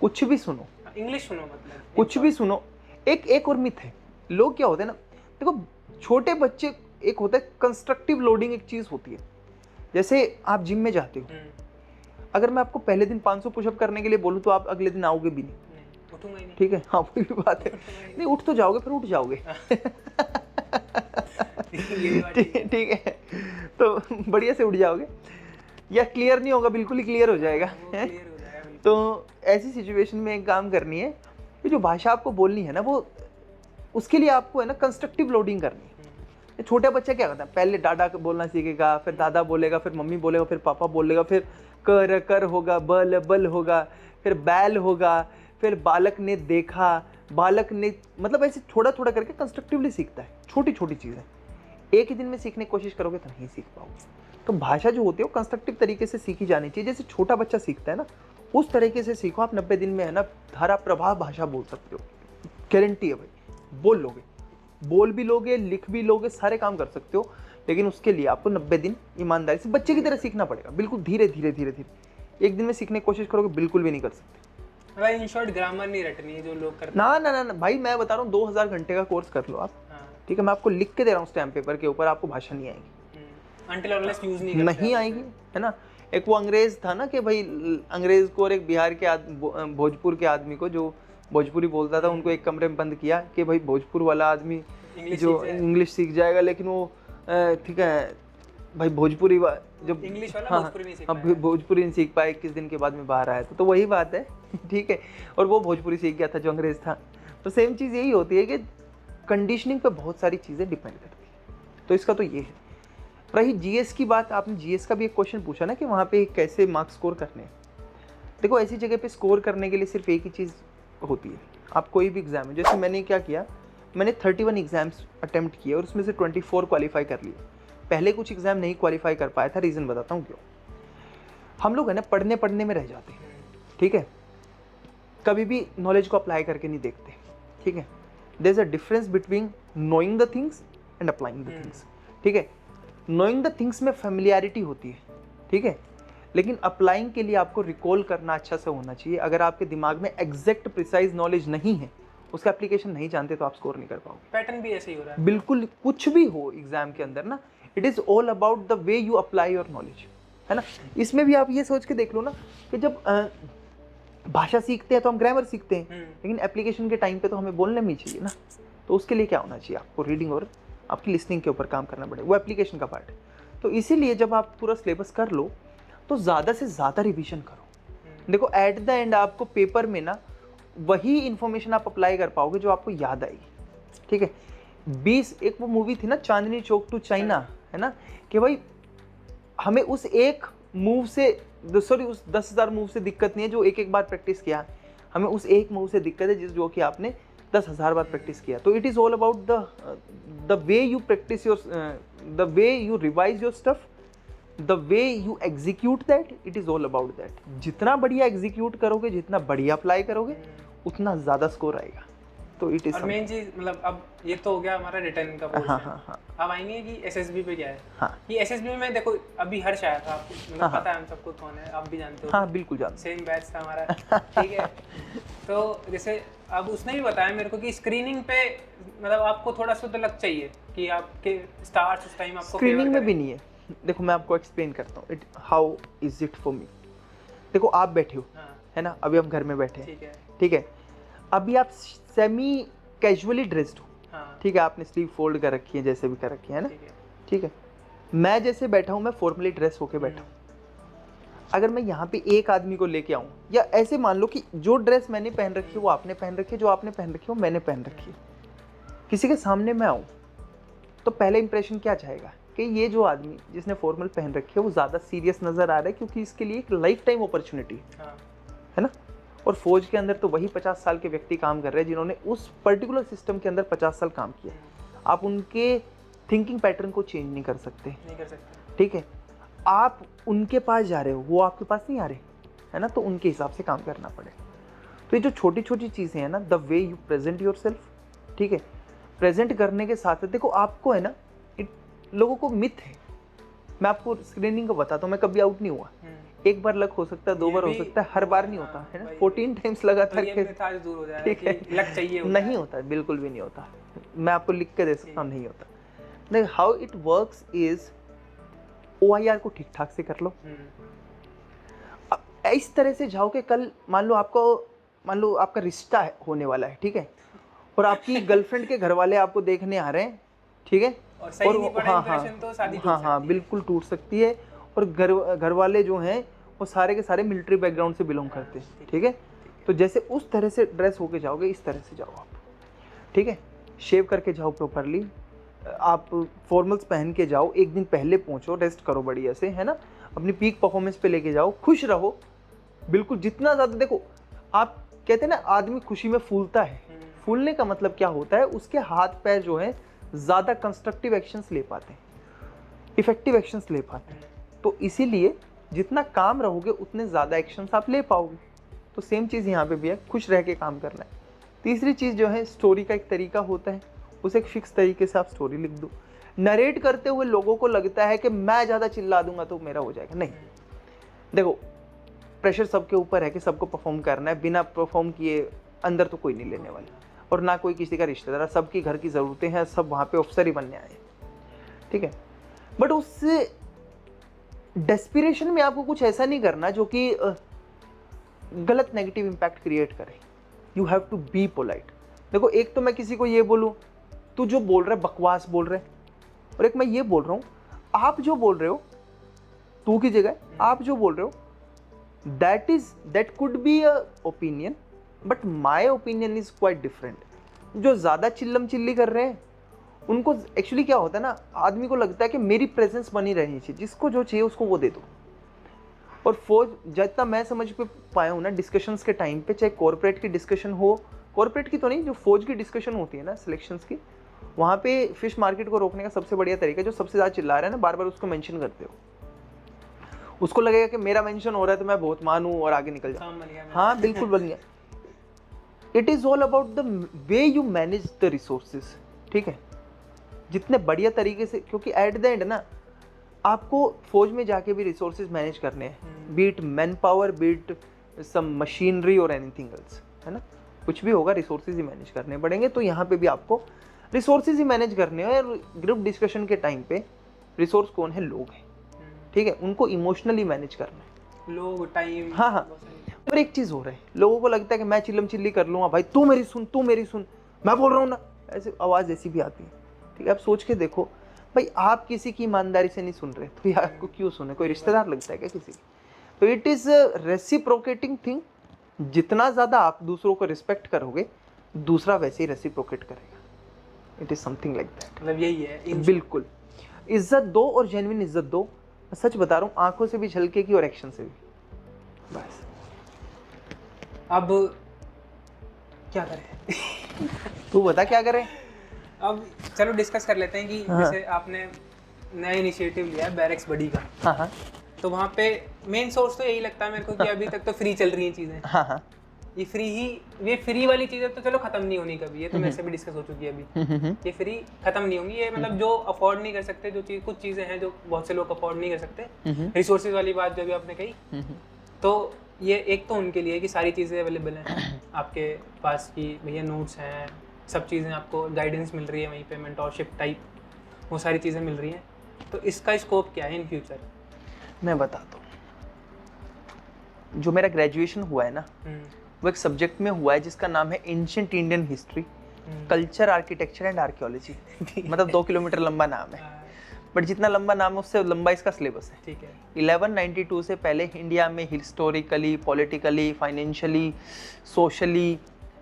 कुछ भी सुनो, इंग्लिश सुनो, मतलब कुछ भी सुनो। एक और मिथ है, लोग क्या होते हैं ना, देखो छोटे बच्चे, एक होता है कंस्ट्रक्टिव लोडिंग, एक चीज़ होती है। जैसे आप जिम में जाते हो, अगर मैं आपको पहले दिन 500 पुशअप करने के लिए बोलूँ तो आप अगले दिन आओगे भी नहीं, उठूंगा ही नहीं। ठीक है? हाँ वही भी बात है, नहीं उठ तो जाओगे, फिर उठ जाओगे। ठीक है, तो बढ़िया से उठ जाओगे, या क्लियर नहीं होगा, बिल्कुल ही क्लियर हो जाएगा। तो ऐसी सिचुएशन में एक काम करनी है कि जो भाषा आपको बोलनी है ना, वो उसके लिए आपको है ना कंस्ट्रक्टिव लोडिंग करनी है। छोटा बच्चा क्या करता है, पहले डाडा बोलना सीखेगा, फिर दादा बोलेगा, फिर मम्मी बोलेगा, फिर पापा बोलेगा, फिर कर होगा, बल बल होगा, फिर बैल होगा, फिर बालक ने देखा, बालक ने, मतलब ऐसे थोड़ा थोड़ा करके कंस्ट्रक्टिवली सीखता है। छोटी छोटी चीज़ें एक ही दिन में सीखने की कोशिश करोगे तो नहीं सीख पाओगे। तो भाषा जो होती है वो कंस्ट्रक्टिव तरीके से सीखी जानी चाहिए। जैसे छोटा बच्चा सीखता है ना, उस तरीके से सीखो। आप 90 दिन में है ना धारा प्रवाह भाषा बोल सकते हो, गारंटी है भाई, बोल लोगे, बोल भी लोगे, लिख भी लोगे, सारे काम कर सकते हो। लेकिन उसके लिए आपको 90 दिन ईमानदारी से बच्चे की तरह सीखना पड़ेगा, बिल्कुल धीरे धीरे धीरे धीरे। एक दिन में सीखने की कोशिश करोगे बिल्कुल भी नहीं कर सकते भाई। इन शॉर्ट ग्रामर नहीं रटनी है जो लोग करते ना, ना ना ना भाई, मैं बता रहा हूँ 2000 घंटे का कोर्स कर लो आप, ठीक है, मैं आपको लिख के दे रहा हूँ स्टैम्प पेपर के ऊपर, आपको भाषा नहीं आएगी, अनटिल अनलेस यूज नहीं आएगी, है ना। एक वो अंग्रेज था ना कि भाई, अंग्रेज को और एक बिहार के भोजपुर के आदमी को जो भोजपुरी बोलता था, उनको एक कमरे में बंद किया कि भाई भोजपुर वाला आदमी जो इंग्लिश सीख जाएगा, लेकिन वो ठीक है भाई भोजपुरी जो इंग्लिश वाला भोजपुरी नहीं सीख पाया, भोजपुरी नहीं सीख पाया, 21 दिन के बाद में बाहर आया तो वही बात है ठीक है। और वो भोजपुरी सीख गया था जो अंग्रेज था। तो सेम चीज़ यही होती है कि कंडीशनिंग पे बहुत सारी चीज़ें डिपेंड करती है। तो इसका तो ये है। रही जीएस की बात, आपने जीएस का भी एक क्वेश्चन पूछा ना कि वहाँ पे कैसे मार्क्स स्कोर करने हैं। देखो ऐसी जगह पे स्कोर करने के लिए सिर्फ एक ही चीज़ होती है, आप कोई भी एग्ज़ाम है, जैसे मैंने क्या किया, मैंने 31 एग्ज़ाम्स अटेम्प्ट किए और उसमें से 24 क्वालिफाई कर लिए। पहले कुछ एग्ज़ाम नहीं क्वालिफाई कर पाया था, रीज़न बताता हूँ क्यों। हम लोग है ना पढ़ने में रह जाते हैं, ठीक है, कभी भी नॉलेज को अप्लाई करके नहीं देखते, ठीक है। There is a difference between knowing the things and applying the things, ठीक है। नोइंग द थिंग्स में फेमिलियरिटी होती है, ठीक है, लेकिन अप्लाइंग के लिए आपको रिकॉल करना अच्छा से होना चाहिए। अगर आपके दिमाग में एग्जैक्ट प्रिसाइज नॉलेज नहीं है, उसका एप्लीकेशन नहीं जानते, तो आप स्कोर नहीं कर पाओगे। पैटर्न भी ऐसे ही हो रहा है, बिल्कुल कुछ भी हो एग्जाम के अंदर ना, it is all about the way you apply your knowledge, है ना। इसमें भी आप ये सोच के देख लो ना कि जब भाषा सीखते हैं तो हम ग्रामर सीखते हैं, लेकिन एप्लीकेशन के टाइम पे तो हमें बोलने में चाहिए ना। तो उसके लिए क्या होना चाहिए, आपको रीडिंग और आपकी लिसनिंग के ऊपर काम करना पड़ेगा, वो एप्लीकेशन का पार्ट है। तो इसीलिए जब आप पूरा सिलेबस कर लो तो ज़्यादा से ज़्यादा रिवीजन करो। देखो एट द एंड आपको पेपर में ना वही इन्फॉर्मेशन आप अप्लाई कर पाओगे जो आपको याद आएगी, ठीक है। 20 एक वो मूवी थी ना चांदनी चौक टू चाइना, है ना, कि भाई हमें उस एक मूव से, सॉरी उस 10,000 मूव से दिक्कत नहीं है जो एक बार प्रैक्टिस किया, हमें उस एक मूव से दिक्कत है जो कि आपने 10,000 बार प्रैक्टिस किया। तो it is all about the way you practice your, the way you revise your stuff, the way you execute that, it is all about that. जितना बढ़िया एग्जीक्यूट करोगे, जितना बढ़िया अप्लाई करोगे, उतना ज़्यादा स्कोर आएगा। तो इट इज़, और मेन चीज मतलब अब ये तो हो गया हमारा रिटर्न का पोर्शन। हाँ। अब आएंगे कि एसएसबी पे क्या है। हाँ, ये एसएसबी में देखो अभी हर्ष आया था, आपको मतलब पता है हम सबको कौन है, आप भी जानते हो। हाँ बिल्कुल जानते, सेम बैच था हमारा, ठीक है। तो जैसे अब उसने भी बताया मेरे को कि स्क्रीनिंग पे मतलब आपको थोड़ा सा तो लग चाहिए कि आपके स्टार्स उस टाइम आपको स्क्रीनिंग में भी नहीं है। देखो मैं आपको एक्सप्लेन करता हूँ, it how is it for me. देखो आप बैठे हो, है ना, अभी हम घर में बैठे हैं, ठीक है, अभी आप सेमी कैजुअली ड्रेस्ड हो, ठीक है, आपने स्लीव फोल्ड कर रखी है, जैसे भी कर रखी है ना, ठीक है। मैं जैसे बैठा हूँ, मैं फॉर्मली ड्रेस होके बैठा हूँ। अगर मैं यहाँ पे एक आदमी को लेके आऊँ, या ऐसे मान लो कि जो ड्रेस मैंने पहन रखी है वो आपने पहन रखी है, जो आपने पहन रखी है वो मैंने पहन रखी है, किसी के सामने मैं आऊँ तो पहले इंप्रेशन क्या जाएगा कि ये जो आदमी जिसने फॉर्मल पहन रखी है वो ज़्यादा सीरियस नज़र आ रहा है, क्योंकि इसके लिए एक लाइफ टाइम अपॉर्चुनिटी है ना। और फौज के अंदर तो वही 50 साल के व्यक्ति काम कर रहे हैं जिन्होंने उस पर्टिकुलर सिस्टम के अंदर 50 साल काम किया। आप उनके थिंकिंग पैटर्न को चेंज नहीं कर सकते, ठीक है। आप उनके पास जा रहे हो, वो आपके पास नहीं आ रहे, है ना, तो उनके हिसाब से काम करना पड़ेगा। तो ये जो छोटी छोटी चीज़ें हैं ना, the way you present your self, ठीक है, प्रेजेंट करने के साथ देखो आपको है ना, लोगों को मिथ है। मैं आपको स्क्रीनिंग को बताता हूँ, मैं कभी आउट नहीं हुआ, एक बार लक हो सकता है, 2 बार हो सकता है, हर बार नहीं होता है ना, 14 टाइम्स लगातार, ठीक है, लक चाहिए नहीं होता है, बिल्कुल भी नहीं होता। मैं आपको लिख के दे सकता हूँ, नहीं होता। नहीं, how it works is OIR को ठीक ठाक से कर लो। अब इस तरह से जाओ कि कल मान लो आपका रिश्ता होने वाला है, ठीक है, और आपकी गर्लफ्रेंड के घर वाले आपको देखने आ रहे हैं, ठीक है, और सही नहीं पड़ा इंप्रेशन तो शादी टूट सकती है। बिल्कुल टूट सकती है। और घर वाले जो हैं वो सारे के सारे मिलिट्री बैकग्राउंड से बिलोंग करते हैं, ठीक है। तो जैसे उस तरह से ड्रेस होके जाओगे, इस तरह से जाओ आप, ठीक है, शेव करके जाओ प्रॉपरली, आप फॉर्मल्स पहन के जाओ, एक दिन पहले पहुंचो, रेस्ट करो बढ़िया से, है ना, अपनी पीक परफॉर्मेंस पे लेके जाओ, खुश रहो बिल्कुल, जितना ज़्यादा। देखो आप कहते हैं ना आदमी खुशी में फूलता है, फूलने का मतलब क्या होता है, उसके हाथ पैर जो है ज़्यादा कंस्ट्रक्टिव एक्शंस ले पाते हैं, इफेक्टिव एक्शंस ले पाते हैं। तो इसीलिए जितना काम रहोगे उतने ज़्यादा एक्शंस आप ले पाओगे। तो सेम चीज़ यहाँ पे भी है, खुश रह के काम करना है। तीसरी चीज़ जो है, स्टोरी का एक तरीका होता है, उसे एक फिक्स तरीके से आप स्टोरी लिख दो। नरेट करते हुए लोगों को लगता है कि मैं ज़्यादा चिल्ला दूंगा तो मेरा हो जाएगा, नहीं। देखो, प्रेशर सबके ऊपर है कि सबको परफॉर्म करना है, बिना परफॉर्म किए अंदर तो कोई नहीं लेने वाला, और ना कोई किसी का रिश्तेदार, सबकी घर की ज़रूरतें हैं, सब वहाँ पे अफसर ही बनने आए, ठीक है। बट उससे डेस्पिरेशन में आपको कुछ ऐसा नहीं करना जो कि गलत नेगेटिव इम्पैक्ट क्रिएट करे। You have to be polite. देखो, एक तो मैं किसी को ये बोलूँ तू जो बोल रहा है बकवास बोल रहे, और एक मैं ये बोल रहा हूँ आप जो बोल रहे हो, तू की जगह आप जो बोल रहे हो, that could be a opinion, but my opinion is quite different. जो ज़्यादा चिल्लम चिल्ली कर रहे हैं उनको एक्चुअली क्या होता है ना, आदमी को लगता है कि मेरी प्रेजेंस बनी रहनी चाहिए, जिसको जो चाहिए उसको वो दे दो। और फौज, जितना मैं समझ पे पाया हूँ ना डिस्कशंस के टाइम पे, चाहे कॉर्पोरेट की डिस्कशन हो, कॉर्पोरेट की तो नहीं, जो फौज की डिस्कशन होती है ना सिलेक्शंस की, वहाँ पे फिश मार्केट को रोकने का सबसे बढ़िया तरीका, जो सबसे ज़्यादा चिल्ला रहा है ना, बार बार उसको मेंशन करते हो, उसको लगेगा कि मेरा मेंशन हो रहा है तो मैं बहुत मानूं और आगे निकल जाऊँ। हाँ बिल्कुल बन गया। It is all about the way you manage the resources, ठीक है, जितने बढ़िया तरीके से, क्योंकि एट द एंड ना आपको फौज में जाके भी रिसोर्सेज मैनेज करने हैं, बीट मैन पावर, बीट सम मशीनरी और एनीथिंग एल्स, है ना, कुछ भी होगा रिसोर्सेज ही मैनेज करने पड़ेंगे। तो यहाँ पे भी आपको रिसोर्सेज ही मैनेज करने हैं, और ग्रुप डिस्कशन के टाइम पे रिसोर्स कौन है, लोग हैं, ठीक है, उनको इमोशनली मैनेज करना है, लोग, टाइम। हाँ हाँ। और एक चीज़ हो रहा है, लोगों को लगता है कि मैं चिल्लम चिल्ली कर लूँगा, भाई तू मेरी सुन, तू मेरी सुन, मैं बोल रहा हूँ ना, ऐसे आवाज़ ऐसी भी आती है, ठीक है। आप सोच के देखो भाई, आप किसी की ईमानदारी से नहीं सुन रहे तो यार आपको क्यों सुने, कोई रिश्तेदार लगता है क्या किसी की? तो इट इज़ रेसिप्रोकेटिंग थिंग। जितना ज़्यादा आप दूसरों को रिस्पेक्ट करोगे, दूसरा वैसे ही रेसिप्रोकेट करेगा। It is something like that. मतलब यही है बिल्कुल, इज्जत दो और जेन्युइन इज्जत दो। मैं सच बता रहा हूँ, आंखों से भी झलकेगी और एक्शन से भी। बस अब क्या करें? तू बता क्या करें। अब चलो डिस्कस कर लेते हैं कि जैसे आपने नया इनिशिएटिव लिया है बैरेक्स बडी का, हाँ हाँ तो वहाँ पे मेन सोर्स तो यही लगता है मेरे को कि अभी तक तो फ्री चल रही हैं चीज़ें। हाँ हाँ ये फ्री ही, ये फ्री वाली चीज़ें तो चलो खत्म नहीं होनी कभी, ये तो मेरे से भी डिस्कस हो चुकी है अभी। ये फ्री खत्म नहीं होंगी, ये मतलब जो अफोर्ड नहीं कर सकते, जो चीज़, कुछ चीज़ें हैं जो बहुत से लोग अफोर्ड नहीं कर सकते, रिसोर्सेज वाली बात जो भी आपने कही, तो ये एक तो उनके लिए कि सारी चीज़ें अवेलेबल हैं आपके पास, की भैया नोट्स हैं, सब चीज़ें आपको गाइडेंस मिल रही है वहीं पे, मेंटोरशिप टाइप, वो सारी चीज़ें मिल रही हैं। तो इसका स्कोप क्या है इन फ्यूचर? मैं बताता हूँ, जो मेरा ग्रेजुएशन हुआ है ना, वो एक सब्जेक्ट में हुआ है जिसका नाम है ancient Indian history, culture, architecture and archaeology. मतलब 2 किलोमीटर लंबा नाम है, बट जितना लंबा नाम है उससे लंबा इसका सिलेबस है। ठीक है। 1192 से पहले इंडिया में historically, politically, financially, socially,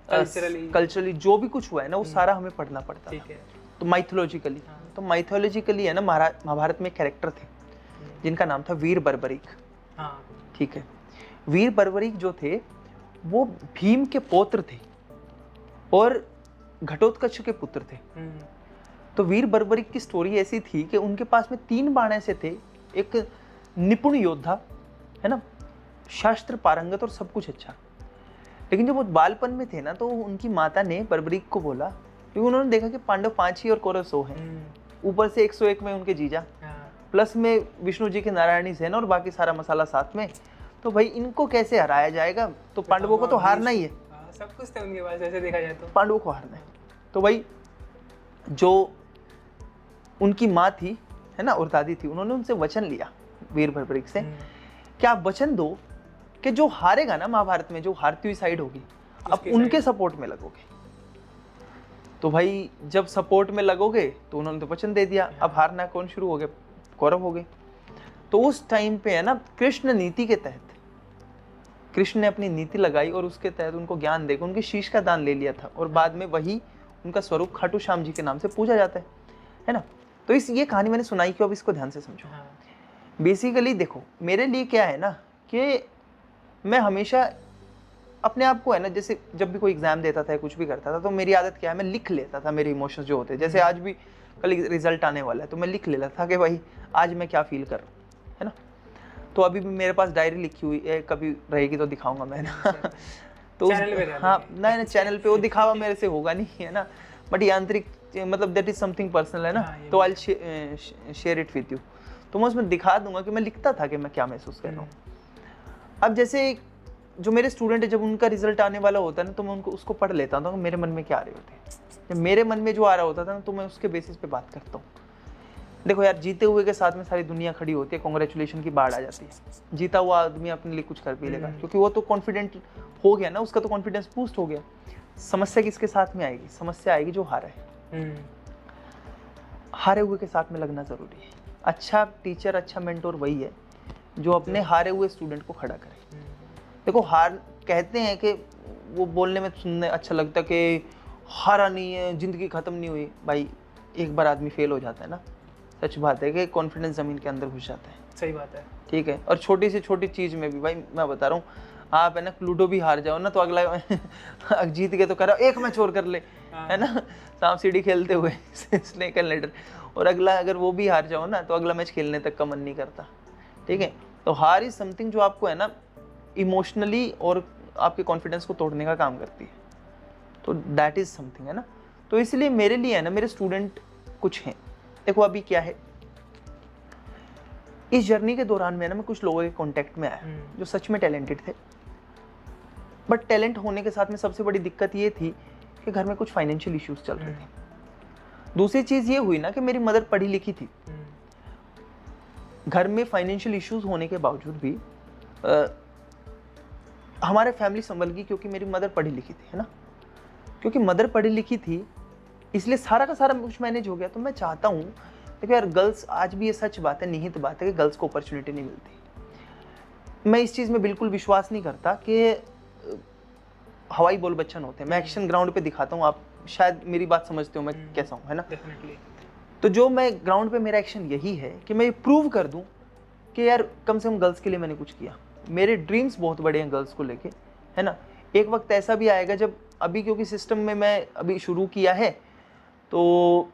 culturally जो भी कुछ हुआ है ना, वो सारा हमें पढ़ना पड़ता है। ठीक है। तो माइथोलॉजिकली, तो माइथोलॉजिकली है ना, महाभारत में कैरेक्टर थे जिनका नाम था वीर बर्बरीक। हाँ। ठीक है। वीर बर्बरीक जो थे वो भीम के पौत्र थे और घटोत्कच के पुत्र थे। तो वीर बर्बरीक की स्टोरी ऐसी थी कि उनके पास में 3 बाण ऐसे थे, एक निपुण योद्धा, है ना, शास्त्र पारंगत और सब कुछ अच्छा। लेकिन जब वो बालपन में थे ना, तो उनकी माता ने बर्बरीक को बोला, क्योंकि उन्होंने देखा कि पांडव 5 ही और कौरव 100 हैं, ऊपर से 101 में उनके जीजा, प्लस में विष्णु जी के नारायणी सेन और बाकी सारा मसाला साथ में, तो भाई इनको कैसे हराया जाएगा? तो पांडवों को तो हारना ही है, सब कुछ था उनके पास ऐसे देखा जाए तो, पांडवों को हारना है। तो भाई जो उनकी माँ थी, है ना, और दादी थी, उन्होंने उनसे वचन लिया वीर बर्बरीक से, क्या आप वचन दो कि जो हारेगा ना महाभारत में, जो हारती हुई साइड होगी, अब उनके सपोर्ट में लगोगे। तो भाई जब सपोर्ट में लगोगे तो उन्होंने तो वचन दे दिया, अब हारना कौन शुरू हो गए? कौरव हो गए। तो उस टाइम पे है ना, कृष्ण नीति के तहत कृष्ण ने अपनी नीति लगाई और उसके तहत उनको ज्ञान देकर उनके शीश का दान ले लिया था, और बाद में वही उनका स्वरूप खाटू श्याम जी के नाम से पूजा जाता है ना। तो ये कहानी मैंने सुनाई क्यों, अब इसको ध्यान से समझो। बेसिकली देखो, मेरे लिए क्या है ना कि मैं हमेशा अपने आप को है ना, जैसे जब भी कोई एग्जाम देता था, कुछ भी करता था, तो मेरी आदत क्या है, मैं लिख लेता था मेरे इमोशंस जो होते हैं। जैसे आज भी कल रिजल्ट आने वाला है, तो मैं लिख लेता था कि भाई आज मैं क्या फील कर रहा हूँ, है ना। तो अभी भी मेरे पास डायरी लिखी हुई है, कभी रहेगी तो दिखाऊंगा मैं ना। तो चैनल पे हाँ नहीं चैनल पे वो दिखावा मेरे से होगा नहीं, है ना, बट ये आंतरिक मतलब दैट इज समथिंग पर्सनल, है ना, हाँ, ये तो I share it with you. तो मैं उसमें दिखा दूंगा कि मैं लिखता था कि मैं क्या महसूस कर रहा हूँ। अब जैसे जो मेरे स्टूडेंट है, जब उनका रिजल्ट आने वाला होता है ना, तो मैं उनको उसको पढ़ लेता हूँ, तो मेरे मन में क्या आ रहे होते हैं। जब मेरे मन में जो आ रहा होता था ना, तो मैं उसके बेसिस पे बात करता हूँ। देखो यार, जीते हुए के साथ में सारी दुनिया खड़ी होती है, कॉन्ग्रेचुलेशन की बाढ़ आ जाती है। जीता हुआ आदमी अपने लिए कुछ कर भी लेगा, क्योंकि वो तो कॉन्फिडेंट हो गया ना, उसका तो कॉन्फिडेंस बूस्ट हो गया। समस्या किसके साथ में आएगी? समस्या आएगी जो हारा है। हारे हुए के साथ में लगना जरूरी है। अच्छा टीचर, अच्छा मेंटोर वही है जो अपने हारे हुए स्टूडेंट को खड़ा करे। देखो हार कहते हैं कि वो बोलने में सुनने अच्छा लगता है कि हारा नहीं है, जिंदगी खत्म नहीं हुई। भाई एक बार आदमी फेल हो जाता है ना, सच बात है कि कॉन्फिडेंस जमीन के अंदर घुस जाता है। सही बात है। ठीक है, और छोटी से छोटी चीज में भी भाई मैं बता रहा हूँ, आप है ना लूडो भी हार जाओ ना, तो अगला जीत के तो करो एक मैच और कर ले, है ना, सांप सीढ़ी खेलते हुए स्नेक एंड लैडर, और अगला अगर वो भी हार जाओ ना, तो अगला मैच खेलने तक का मन नहीं करता। ठीक है, तो हार इज समथिंग जो आपको है ना इमोशनली और आपके कॉन्फिडेंस को तोड़ने का काम करती है। तो दैट इज समथिंग, है ना। तो इसलिए मेरे लिए है ना, मेरे स्टूडेंट कुछ हैं। देखो अभी क्या है, इस जर्नी के दौरान में ना मैं कुछ लोगों के कांटेक्ट में आया जो सच में टैलेंटेड थे, बट टैलेंट होने के साथ में सबसे बड़ी दिक्कत ये थी कि घर में कुछ फाइनेंशियल इश्यूज चल रहे थे। दूसरी चीज ये हुई ना कि मेरी मदर पढ़ी लिखी थी। घर में फाइनेंशियल इश्यूज होने के बावजूद भी हमारे फैमिली संभल गई, क्योंकि मेरी मदर पढ़ी लिखी थी, है ना। क्योंकि मदर पढ़ी लिखी थी इसलिए सारा का सारा कुछ मैनेज हो गया। तो मैं चाहता हूँ, देखो यार गर्ल्स, आज भी ये सच बात है, निहित बात है कि गर्ल्स को अपॉर्चुनिटी नहीं मिलती। मैं इस चीज़ में बिल्कुल विश्वास नहीं करता कि हवाई बोल बच्चन होते हैं। मैं एक्शन ग्राउंड पे दिखाता हूँ, आप शायद मेरी बात समझते हो मैं कैसा हूँ, है ना। तो जो मैं ग्राउंड पे मेरा एक्शन यही है कि मैं ये प्रूव कर दूँ कि यार कम से कम गर्ल्स के लिए मैंने कुछ किया। मेरे ड्रीम्स बहुत बड़े हैं गर्ल्स को लेके, है ना। एक वक्त ऐसा भी आएगा जब, अभी क्योंकि सिस्टम में मैं अभी शुरू किया है, तो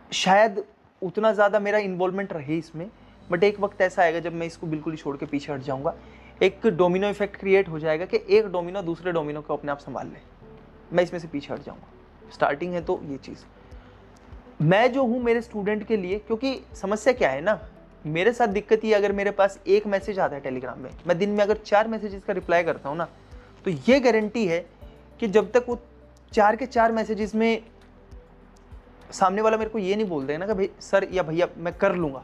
शायद उतना ज़्यादा मेरा इन्वॉल्वमेंट रहे इसमें, बट एक वक्त ऐसा आएगा जब मैं इसको बिल्कुल ही छोड़ के पीछे हट जाऊंगा। एक डोमिनो इफेक्ट क्रिएट हो जाएगा कि एक डोमिनो दूसरे डोमिनो को अपने आप संभाल ले, मैं इसमें से पीछे हट जाऊंगा। स्टार्टिंग है तो ये चीज़ मैं जो हूँ मेरे स्टूडेंट के लिए, क्योंकि समस्या क्या है ना, मेरे साथ दिक्कत ये, अगर मेरे पास एक मैसेज आता है टेलीग्राम में, मैं दिन में अगर 4 मैसेजेस का रिप्लाई करता हूँ ना, तो ये गारंटी है कि जब तक वो 4 के 4 मैसेजेस में सामने वाला मेरे को ये नहीं बोल देगा ना कि भाई सर या भैया मैं कर लूंगा,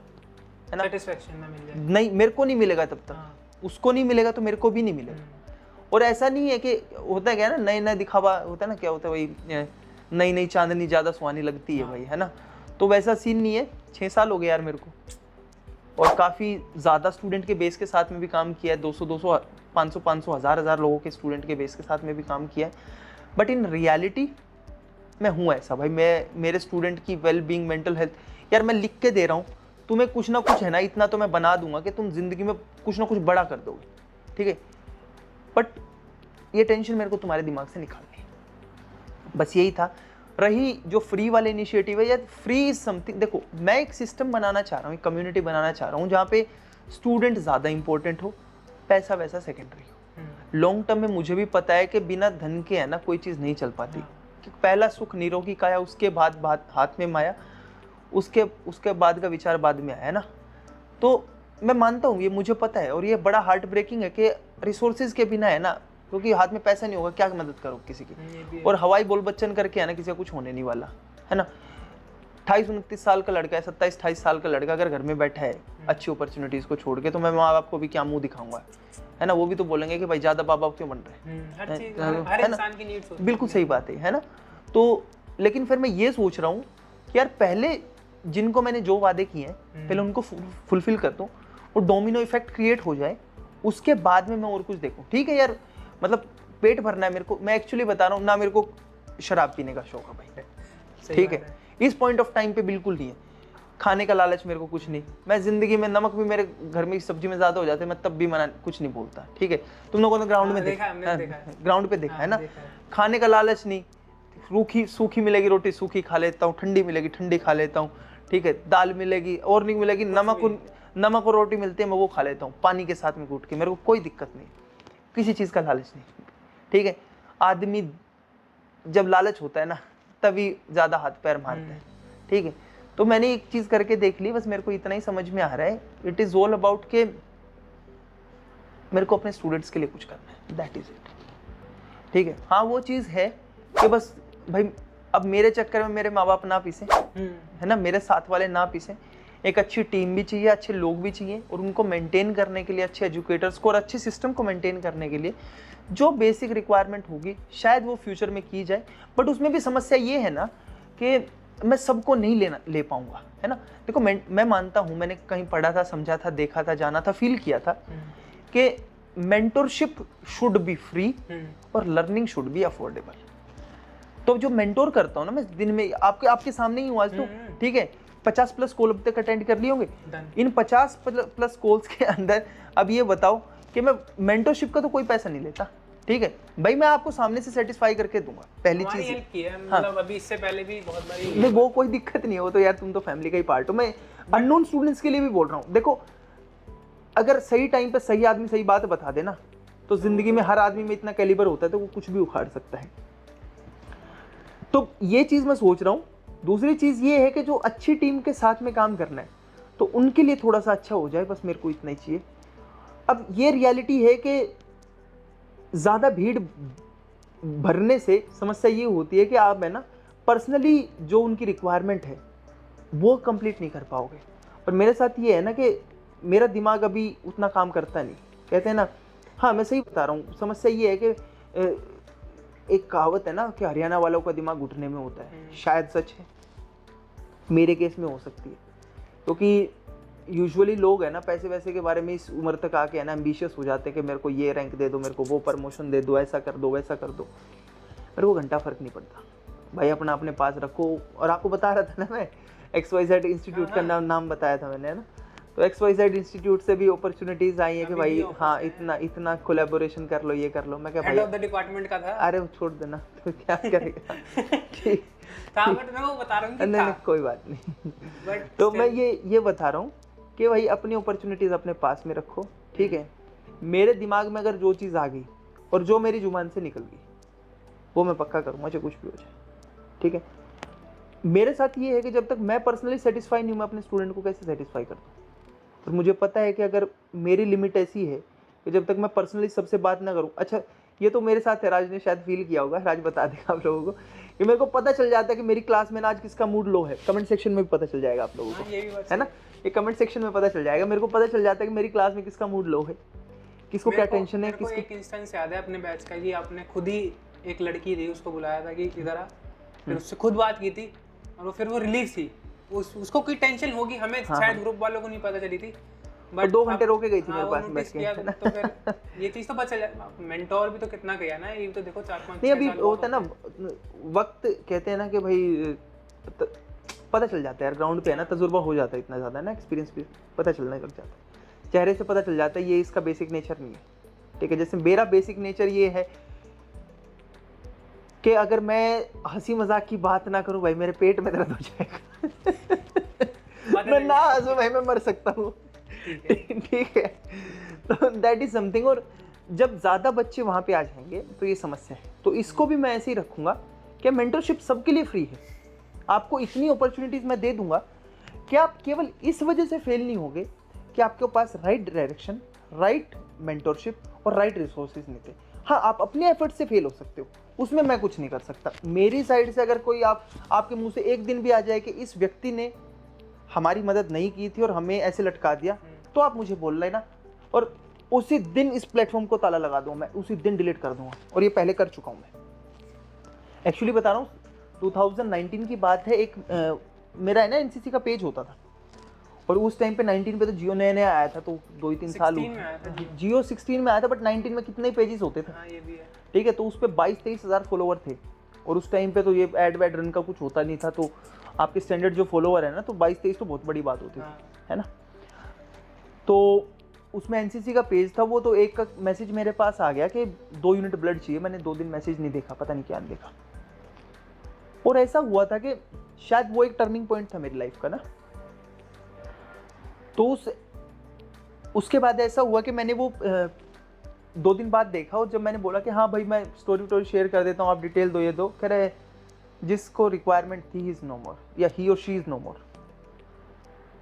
है ना, सेटिस्फैक्शन ना मिल जाए, नहीं मेरे को नहीं मिलेगा तब तक। उसको नहीं मिलेगा तो मेरे को भी नहीं मिलेगा। और ऐसा नहीं है कि होता है क्या ना, नए नए दिखावा होता है ना, क्या होता है वही नई नई चांदनी ज्यादा सुहानी लगती है भाई, है ना। तो वैसा सीन नहीं है। 6 साल हो गए यार मेरे को, और काफ़ी ज़्यादा स्टूडेंट के बेस के साथ में भी काम किया है। 200 500 1000 लोगों के स्टूडेंट के बेस के साथ में भी काम किया है। बट इन रियलिटी मैं हूँ ऐसा भाई, मैं मेरे स्टूडेंट की वेल बीइंग, मेंटल हेल्थ, यार मैं लिख के दे रहा हूँ तुम्हें कुछ ना कुछ, है ना, इतना तो मैं बना दूंगा कि तुम जिंदगी में कुछ ना कुछ बड़ा कर दोगे, ठीक है। बट ये टेंशन मेरे को तुम्हारे दिमाग से निकालनी है, बस यही था। रही जो फ्री वाले इनिशिएटिव है, या फ्री इज समथिंग, देखो मैं एक सिस्टम बनाना चाह रहा हूँ, एक कम्युनिटी बनाना चाह रहा हूँ जहाँ पे स्टूडेंट ज़्यादा इंपॉर्टेंट हो, पैसा वैसा सेकेंडरी हो। लॉन्ग टर्म में मुझे भी पता है कि बिना धन के है ना कोई चीज़ नहीं चल पाती। कि पहला सुख निरोगी काया, उसके बाद हाथ में माया, उसके बाद का विचार बाद में आया, है ना। तो मैं मानता हूँ, ये मुझे पता है, और ये बड़ा हार्ट ब्रेकिंग है कि रिसोर्सेज के बिना, है ना, क्योंकि हाथ में पैसा नहीं होगा क्या मदद करो किसी की। और हवाई बोल बच्चन करके है ना किसी का कुछ होने नहीं वाला, है ना। 28-29 साल का लड़का है, 27-28 साल का लड़का अगर घर में बैठा है अच्छी अपॉर्चुनिटीज को छोड़ के, तो मैं माँ बाप को भी क्या मुंह दिखाऊंगा, है ना। वो भी तो बोलेंगे कि भाई ज्यादा बाप बाप क्यों बन रहे हैं, हर इंसान की नीड्स होती है। बिल्कुल सही बात है ना। तो लेकिन फिर मैं ये सोच रहा हूँ कि यार पहले जिनको मैंने जो वादे किए हैं पहले उनको फुलफिल कर दूं, और डोमिनो इफेक्ट क्रिएट हो जाए, उसके बाद में मैं और कुछ देखूं। ठीक है यार, मतलब पेट भरना है मेरे को, मैं एक्चुअली बता रहा हूँ ना, मेरे को शराब पीने का शौक है भाई, ठीक है। इस पॉइंट ऑफ टाइम पे बिल्कुल नहीं है। खाने का लालच मेरे को कुछ नहीं। मैं जिंदगी में नमक भी मेरे घर में सब्जी में ज्यादा हो जाते, मैं तब भी मना कुछ नहीं बोलता, ठीक है। तुम लोगों ने ग्राउंड में देखा, ग्राउंड पे देखा है ना। खाने का लालच नहीं, सूखी मिलेगी रोटी सूखी खा लेता हूँ, ठंडी मिलेगी ठंडी खा लेता हूँ, ठीक है। दाल मिलेगी और नहीं मिलेगी, नमक और रोटी मिलती है, मैं वो खा लेता हूँ पानी के साथ में कूट के, मेरे को कोई दिक्कत नहीं, किसी चीज़ का लालच नहीं, ठीक है। आदमी जब लालच होता है ना तभी ज़्यादा हाथ पैर मारता है, ठीक है। तो मैंने एक चीज़ करके देख ली, बस मेरे को इतना ही समझ में आ रहा है, इट इज़ ऑल अबाउट के मेरे को अपने स्टूडेंट्स के लिए कुछ करना है, दैट इज़ इट, ठीक है। हाँ वो चीज़ है कि बस भाई अब मेरे चक्कर में मेरे माँ बाप ना पीसे, है ना, मेरे साथ वाले ना पीसे, एक अच्छी टीम भी चाहिए, अच्छे लोग भी चाहिए, और उनको मेंटेन करने के लिए अच्छे एजुकेटर्स को और अच्छे सिस्टम को मेंटेन करने के लिए जो बेसिक रिक्वायरमेंट होगी शायद वो फ्यूचर में की जाए। बट उसमें भी समस्या ये है ना कि मैं सबको नहीं ले पाऊंगा, है ना। देखो मैं मानता हूँ, मैंने कहीं पढ़ा था, समझा था, देखा था, जाना था, फील किया था कि मेंटोरशिप शुड बी फ्री और लर्निंग शुड बी अफोर्डेबल। तो जो मेंटोर करता हूँ ना मैं, दिन में आपके सामने ही हूँ आज, तो ठीक है 50+ कॉल अब तक अटेंड कर लिए होंगे। इन 50+ कॉल्स के अंदर अब ये बताओ कि मैं मेंटोरशिप का तो कोई पैसा नहीं लेता, ठीक है भाई, मैं आपको सामने से सेटिस्फाई करके दूंगा, पहली चीज हेल्प की है, मतलब अभी इससे पहले भी बहुत बारी नहीं, वो कोई दिक्कत नहीं है, वो तो यार तुम तो फैमिली का ही पार्ट हो। मैं अननोन स्टूडेंट्स के लिए भी बोल रहा हूँ, देखो अगर सही टाइम पे सही आदमी सही बात बता देना तो जिंदगी में हर आदमी में इतना कैलिबर होता है तो वो कुछ भी उखाड़ सकता है। तो ये चीज मैं सोच रहा हूँ। दूसरी चीज ये है कि जो अच्छी टीम के साथ में काम करना है तो उनके लिए थोड़ा सा अच्छा हो जाए, बस मेरे को इतना ही चाहिए। अब ये रियलिटी है कि ज्यादा भीड़ भरने से समस्या ये होती है कि आप है ना पर्सनली जो उनकी रिक्वायरमेंट है वो कंप्लीट नहीं कर पाओगे। और मेरे साथ ये है ना कि मेरा दिमाग अभी उतना काम करता नहीं, कहते हैं ना, हाँ मैं सही बता रहा हूँ। समस्या ये है कि एक कहावत है ना कि हरियाणा वालों का दिमाग घुटने में होता है, शायद सच है, मेरे केस में हो सकती है, क्योंकि यूजुअली लोग है ना पैसे वैसे के बारे में इस उम्र तक आके है ना एम्बिशियस हो जाते हैं कि मेरे को ये रैंक दे दो, मेरे को वो प्रमोशन दे दो, ऐसा कर दो, वैसा कर दो। मेरे को घंटा फर्क नहीं पड़ता भाई, अपना अपने पास रखो। और आपको बता रहा था ना मैं, XYZ इंस्टीट्यूट का नाम बताया था मैंने, है ना, तो XYZ इंस्टीट्यूट से भी अपॉर्चुनिटीज आई है कि भाई हाँ इतना कोलैबोरेशन कर लो, ये कर लो। मैं क्या हेड ऑफ द डिपार्टमेंट का था, अरे छोड़ देना, तो क्या करेगा था, बट मैं वो बता रहा हूँ कि नहीं कोई बात नहीं। तो मैं ये बता रहा हूँ कि भाई अपनी अपॉर्चुनिटीज अपने पास में रखो, ठीक है। मेरे दिमाग में अगर जो चीज़ आ गई और जो मेरी जुबान से निकल गई वो मैं पक्का करूँगा, चाहे कुछ भी हो जाए, ठीक है। मेरे साथ ये है कि जब तक मैं पर्सनली सेटिस्फाई नहीं हूँ, मैं अपने स्टूडेंट को कैसे सेटिस्फाई करता हूँ। और मुझे पता है कि अगर मेरी लिमिट ऐसी है कि जब तक मैं पर्सनली सबसे बात ना करूँ, अच्छा ये तो मेरे साथ है, राज ने शायद फील किया होगा, राज बता देगा आप लोगों को, कि मेरे को पता चल जाता है कि मेरी क्लास में ना आज किसका मूड लो है। कमेंट सेक्शन में भी पता चल जाएगा आप लोगों को, है ना, ये कमेंट सेक्शन में पता चल जाएगा। मेरे को पता चल जाता है कि मेरी क्लास में किसका मूड लो है, किसको क्या टेंशन है। किसको एक इंस्टेंस याद है अपने बैच का कि आपने खुद ही एक लड़की थी उसको बुलाया था कि इधर आ, फिर उससे खुद बात की थी और फिर वो रिलीफ थी, उसको कोई टेंशन होगी, हमें शायद ग्रुप वालों को नहीं पता चली थी, बट 2 घंटे रोके गई थी मेरे पास बैठ के, तो फिर ये चीज तो पता चल। मेंटोर भी तो कितना किया ना, ये तो देखो 4-5 नहीं अभी होता है ना वक्त, कहते हैं ना कि भाई पता चल जाता है यार, ग्राउंड पे है ना तजुर्बा हो जाता है इतना ज़्यादा ना, एक्सपीरियंस भी पता चलने लग जाता है, चेहरे से पता चल जाता है ये इसका बेसिक नेचर नहीं है, ठीक है। जैसे मेरा बेसिक नेचर ये है कि अगर मैं हंसी मजाक की बात ना करूं भाई मेरे पेट में दर्द हो जाएगा मैं ना हंसूं भाई मैं मर सकता हूँ, ठीक है। तो दैट इज समथिंग। और जब ज़्यादा बच्चे वहाँ पे आ जाएंगे तो ये समस्या है। तो इसको भी मैं ऐसे ही रखूँगा कि मेंटरशिप सबके लिए फ्री है, आपको इतनी अपॉर्चुनिटीज़ मैं दे दूंगा कि आप केवल इस वजह से फेल नहीं होगे कि आपके पास राइट डायरेक्शन, राइट मेंटरशिप और राइट रिसोर्सेज नहीं थे। हाँ आप अपने एफर्ट से फेल हो सकते हो, उसमें मैं कुछ नहीं कर सकता। मेरी साइड से अगर कोई आपके मुंह से एक दिन भी आ जाए कि इस व्यक्ति ने हमारी मदद नहीं की थी और हमें ऐसे लटका दिया, तो आप मुझे बोल लेना और उसी दिन इस प्लेटफॉर्म को ताला लगा दूँ, मैं उसी दिन डिलीट कर दूंगा। और ये पहले कर चुका हूँ मैं, एक्चुअली बता रहा हूँ। 2019 की बात है, एक मेरा है ना एनसीसी का पेज होता था और उस टाइम पे 19 पे तो जियो नया नया आया था, तो 2-3 साल जियो 16 में आया था, बट 19 में कितने पेजेस होते थे, ये भी है, ठीक है। तो उस पर 22-23 हज़ार फॉलोवर थे और उस टाइम पे तो ये एड वैड रन का कुछ होता नहीं था, तो आपके स्टैंडर्ड जो फॉलोवर है ना, तो 22-23 तो बहुत बड़ी बात होती थी, है ना। तो उसमें एनसीसी का पेज था वो, तो एक का मैसेज मेरे पास आ गया कि 2 यूनिट ब्लड चाहिए। मैंने 2 दिन मैसेज नहीं देखा, पता नहीं क्या नहीं देखा। और ऐसा हुआ था कि शायद वो एक टर्निंग पॉइंट था मेरी लाइफ का ना। तो उस उसके बाद ऐसा हुआ कि मैंने वो 2 दिन बाद देखा, और जब मैंने बोला कि हाँ भाई मैं स्टोरी शेयर कर देता हूँ, आप डिटेल दो, ये दो, कह रहे जिसको रिक्वायरमेंट थी ही इज़ नो मोर, या ही और शी इज़ नो मोर।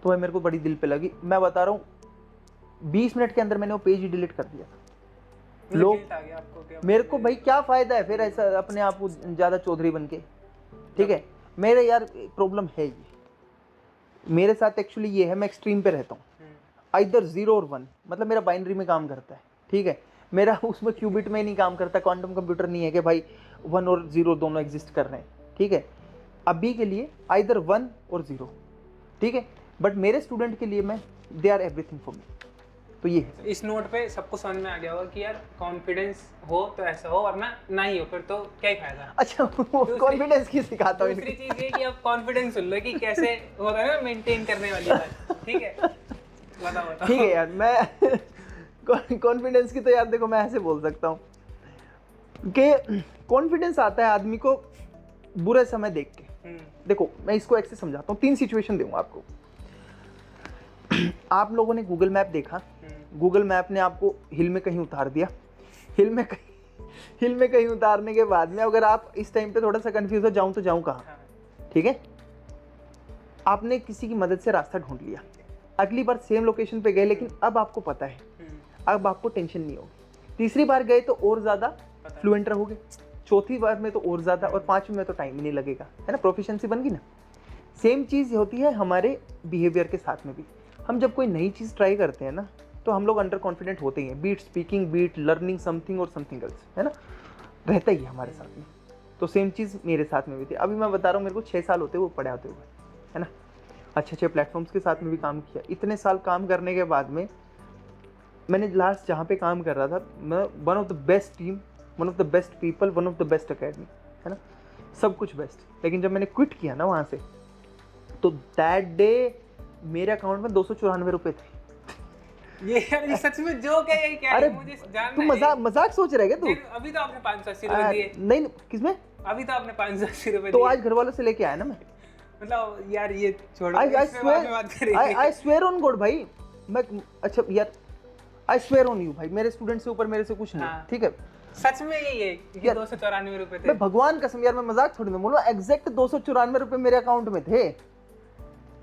तो भाई मेरे को बड़ी दिल पे लगी, मैं बता रहा हूँ 20 मिनट के अंदर मैंने वो पेज ही डिलीट कर दिया था। लोग गिल्ट आ गया आपको क्या? मेरे को भाई क्या फ़ायदा है फिर ऐसा अपने आप को ज़्यादा चौधरी बन के, ठीक है। मेरे यार प्रॉब्लम है ये, मेरे साथ एक्चुअली ये है, मैं एक्सट्रीम पे रहता हूँ, आइदर 0 और 1, मतलब मेरा बाइनरी में काम करता है, ठीक है। मेरा उसमें क्यूबिट में नहीं काम करता, क्वांटम कंप्यूटर नहीं है कि भाई 1 और 0 दोनों एग्जिस्ट कर रहे हैं, ठीक है। अभी के लिए आइदर 1 और 0, ठीक है। बट मेरे स्टूडेंट के लिए मैं they are everything for me, तो ये है। इस नोट पे सबको समझ में आ गया होगा कि यार कॉन्फिडेंस हो तो ऐसा हो, वरना ना ही हो फिर तो क्या ही फायदा। अच्छा कॉन्फिडेंस की सिखाता हूँ दूसरी चीज ये कि अब कॉन्फिडेंस सुन लो कि कैसे होता है ना मेंटेन करने वाली बात, ठीक है। बताओ ठीक है यार, मैं कॉन्फिडेंस की तो यार देखो मैं ऐसे बोल सकता हूँ कि कॉन्फिडेंस आता है आदमी को बुरे समय देख के। देखो मैं इसको ऐसे समझाता हूँ, 3 सिचुएशन दूंगा आपको। आप लोगों ने गूगल मैप देखा, गूगल मैप ने आपको हिल में कहीं उतार दिया, हिल में कहीं उतारने के बाद में अगर आप इस टाइम पे थोड़ा सा कंफ्यूज हो, जाऊं तो जाऊं कहाँ, ठीक है। आपने किसी की मदद से रास्ता ढूंढ लिया, अगली बार सेम लोकेशन पे गए, लेकिन अब आपको पता है, अब आपको टेंशन नहीं होगी। तीसरी बार गए तो और ज़्यादा फ्लुएंट रहोगे, चौथी बार में तो और ज़्यादा, और 5वीं में तो टाइम ही नहीं लगेगा, है ना, प्रोफिशिएंसी बन गई ना। सेम चीज़ होती है हमारे बिहेवियर के साथ में भी। हम जब कोई नई चीज़ ट्राई करते हैं ना, तो हम लोग अंडर कॉन्फिडेंट होते ही हैं, be it speaking, be it learning something और समथिंग एल्स, है ना, रहता ही है हमारे साथ में। तो सेम चीज़ मेरे साथ में भी थी। अभी मैं बता रहा हूँ, मेरे को 6 साल होते हुए पढ़े आते हुए, है ना, अच्छे प्लेटफॉर्म्स के साथ में भी काम किया। इतने साल काम करने के बाद में मैंने लास्ट जहाँ पे काम कर रहा था, मैं one of the best team, one of the best people, one of the best academy, है ना, सब कुछ बेस्ट। लेकिन जब मैंने क्विट किया ना वहाँ से, तो दैट डे मेरे अकाउंट में 294 रुपये थे। ये सच में जोक है ये क्या? अरे मुझे जानना तू है। मजाक सोच रहा है क्या तू? अभी तो आपने 580 रुपए दिए। नहीं किसमें? अभी तो आपने 580 रुपए तो दिए। आज घर वालों से लेके आया ना मैं। मतलब यार ये छोड़ो, I इसमें बाद में बात करेंगे। I swear on God भाई, मैं अच्छा यार I swear on you भाई, मेरे स्टूडेंट से ऊपर मेरे से कुछ नहीं, हाँ। ठीक है। सच में यही है कि 294 रुपए थे। मैं भगवान कसम यार, मैं मजाक थोड़ी में बोलूँ, एग्जैक्ट 294 रुपये मेरे अकाउंट में थे,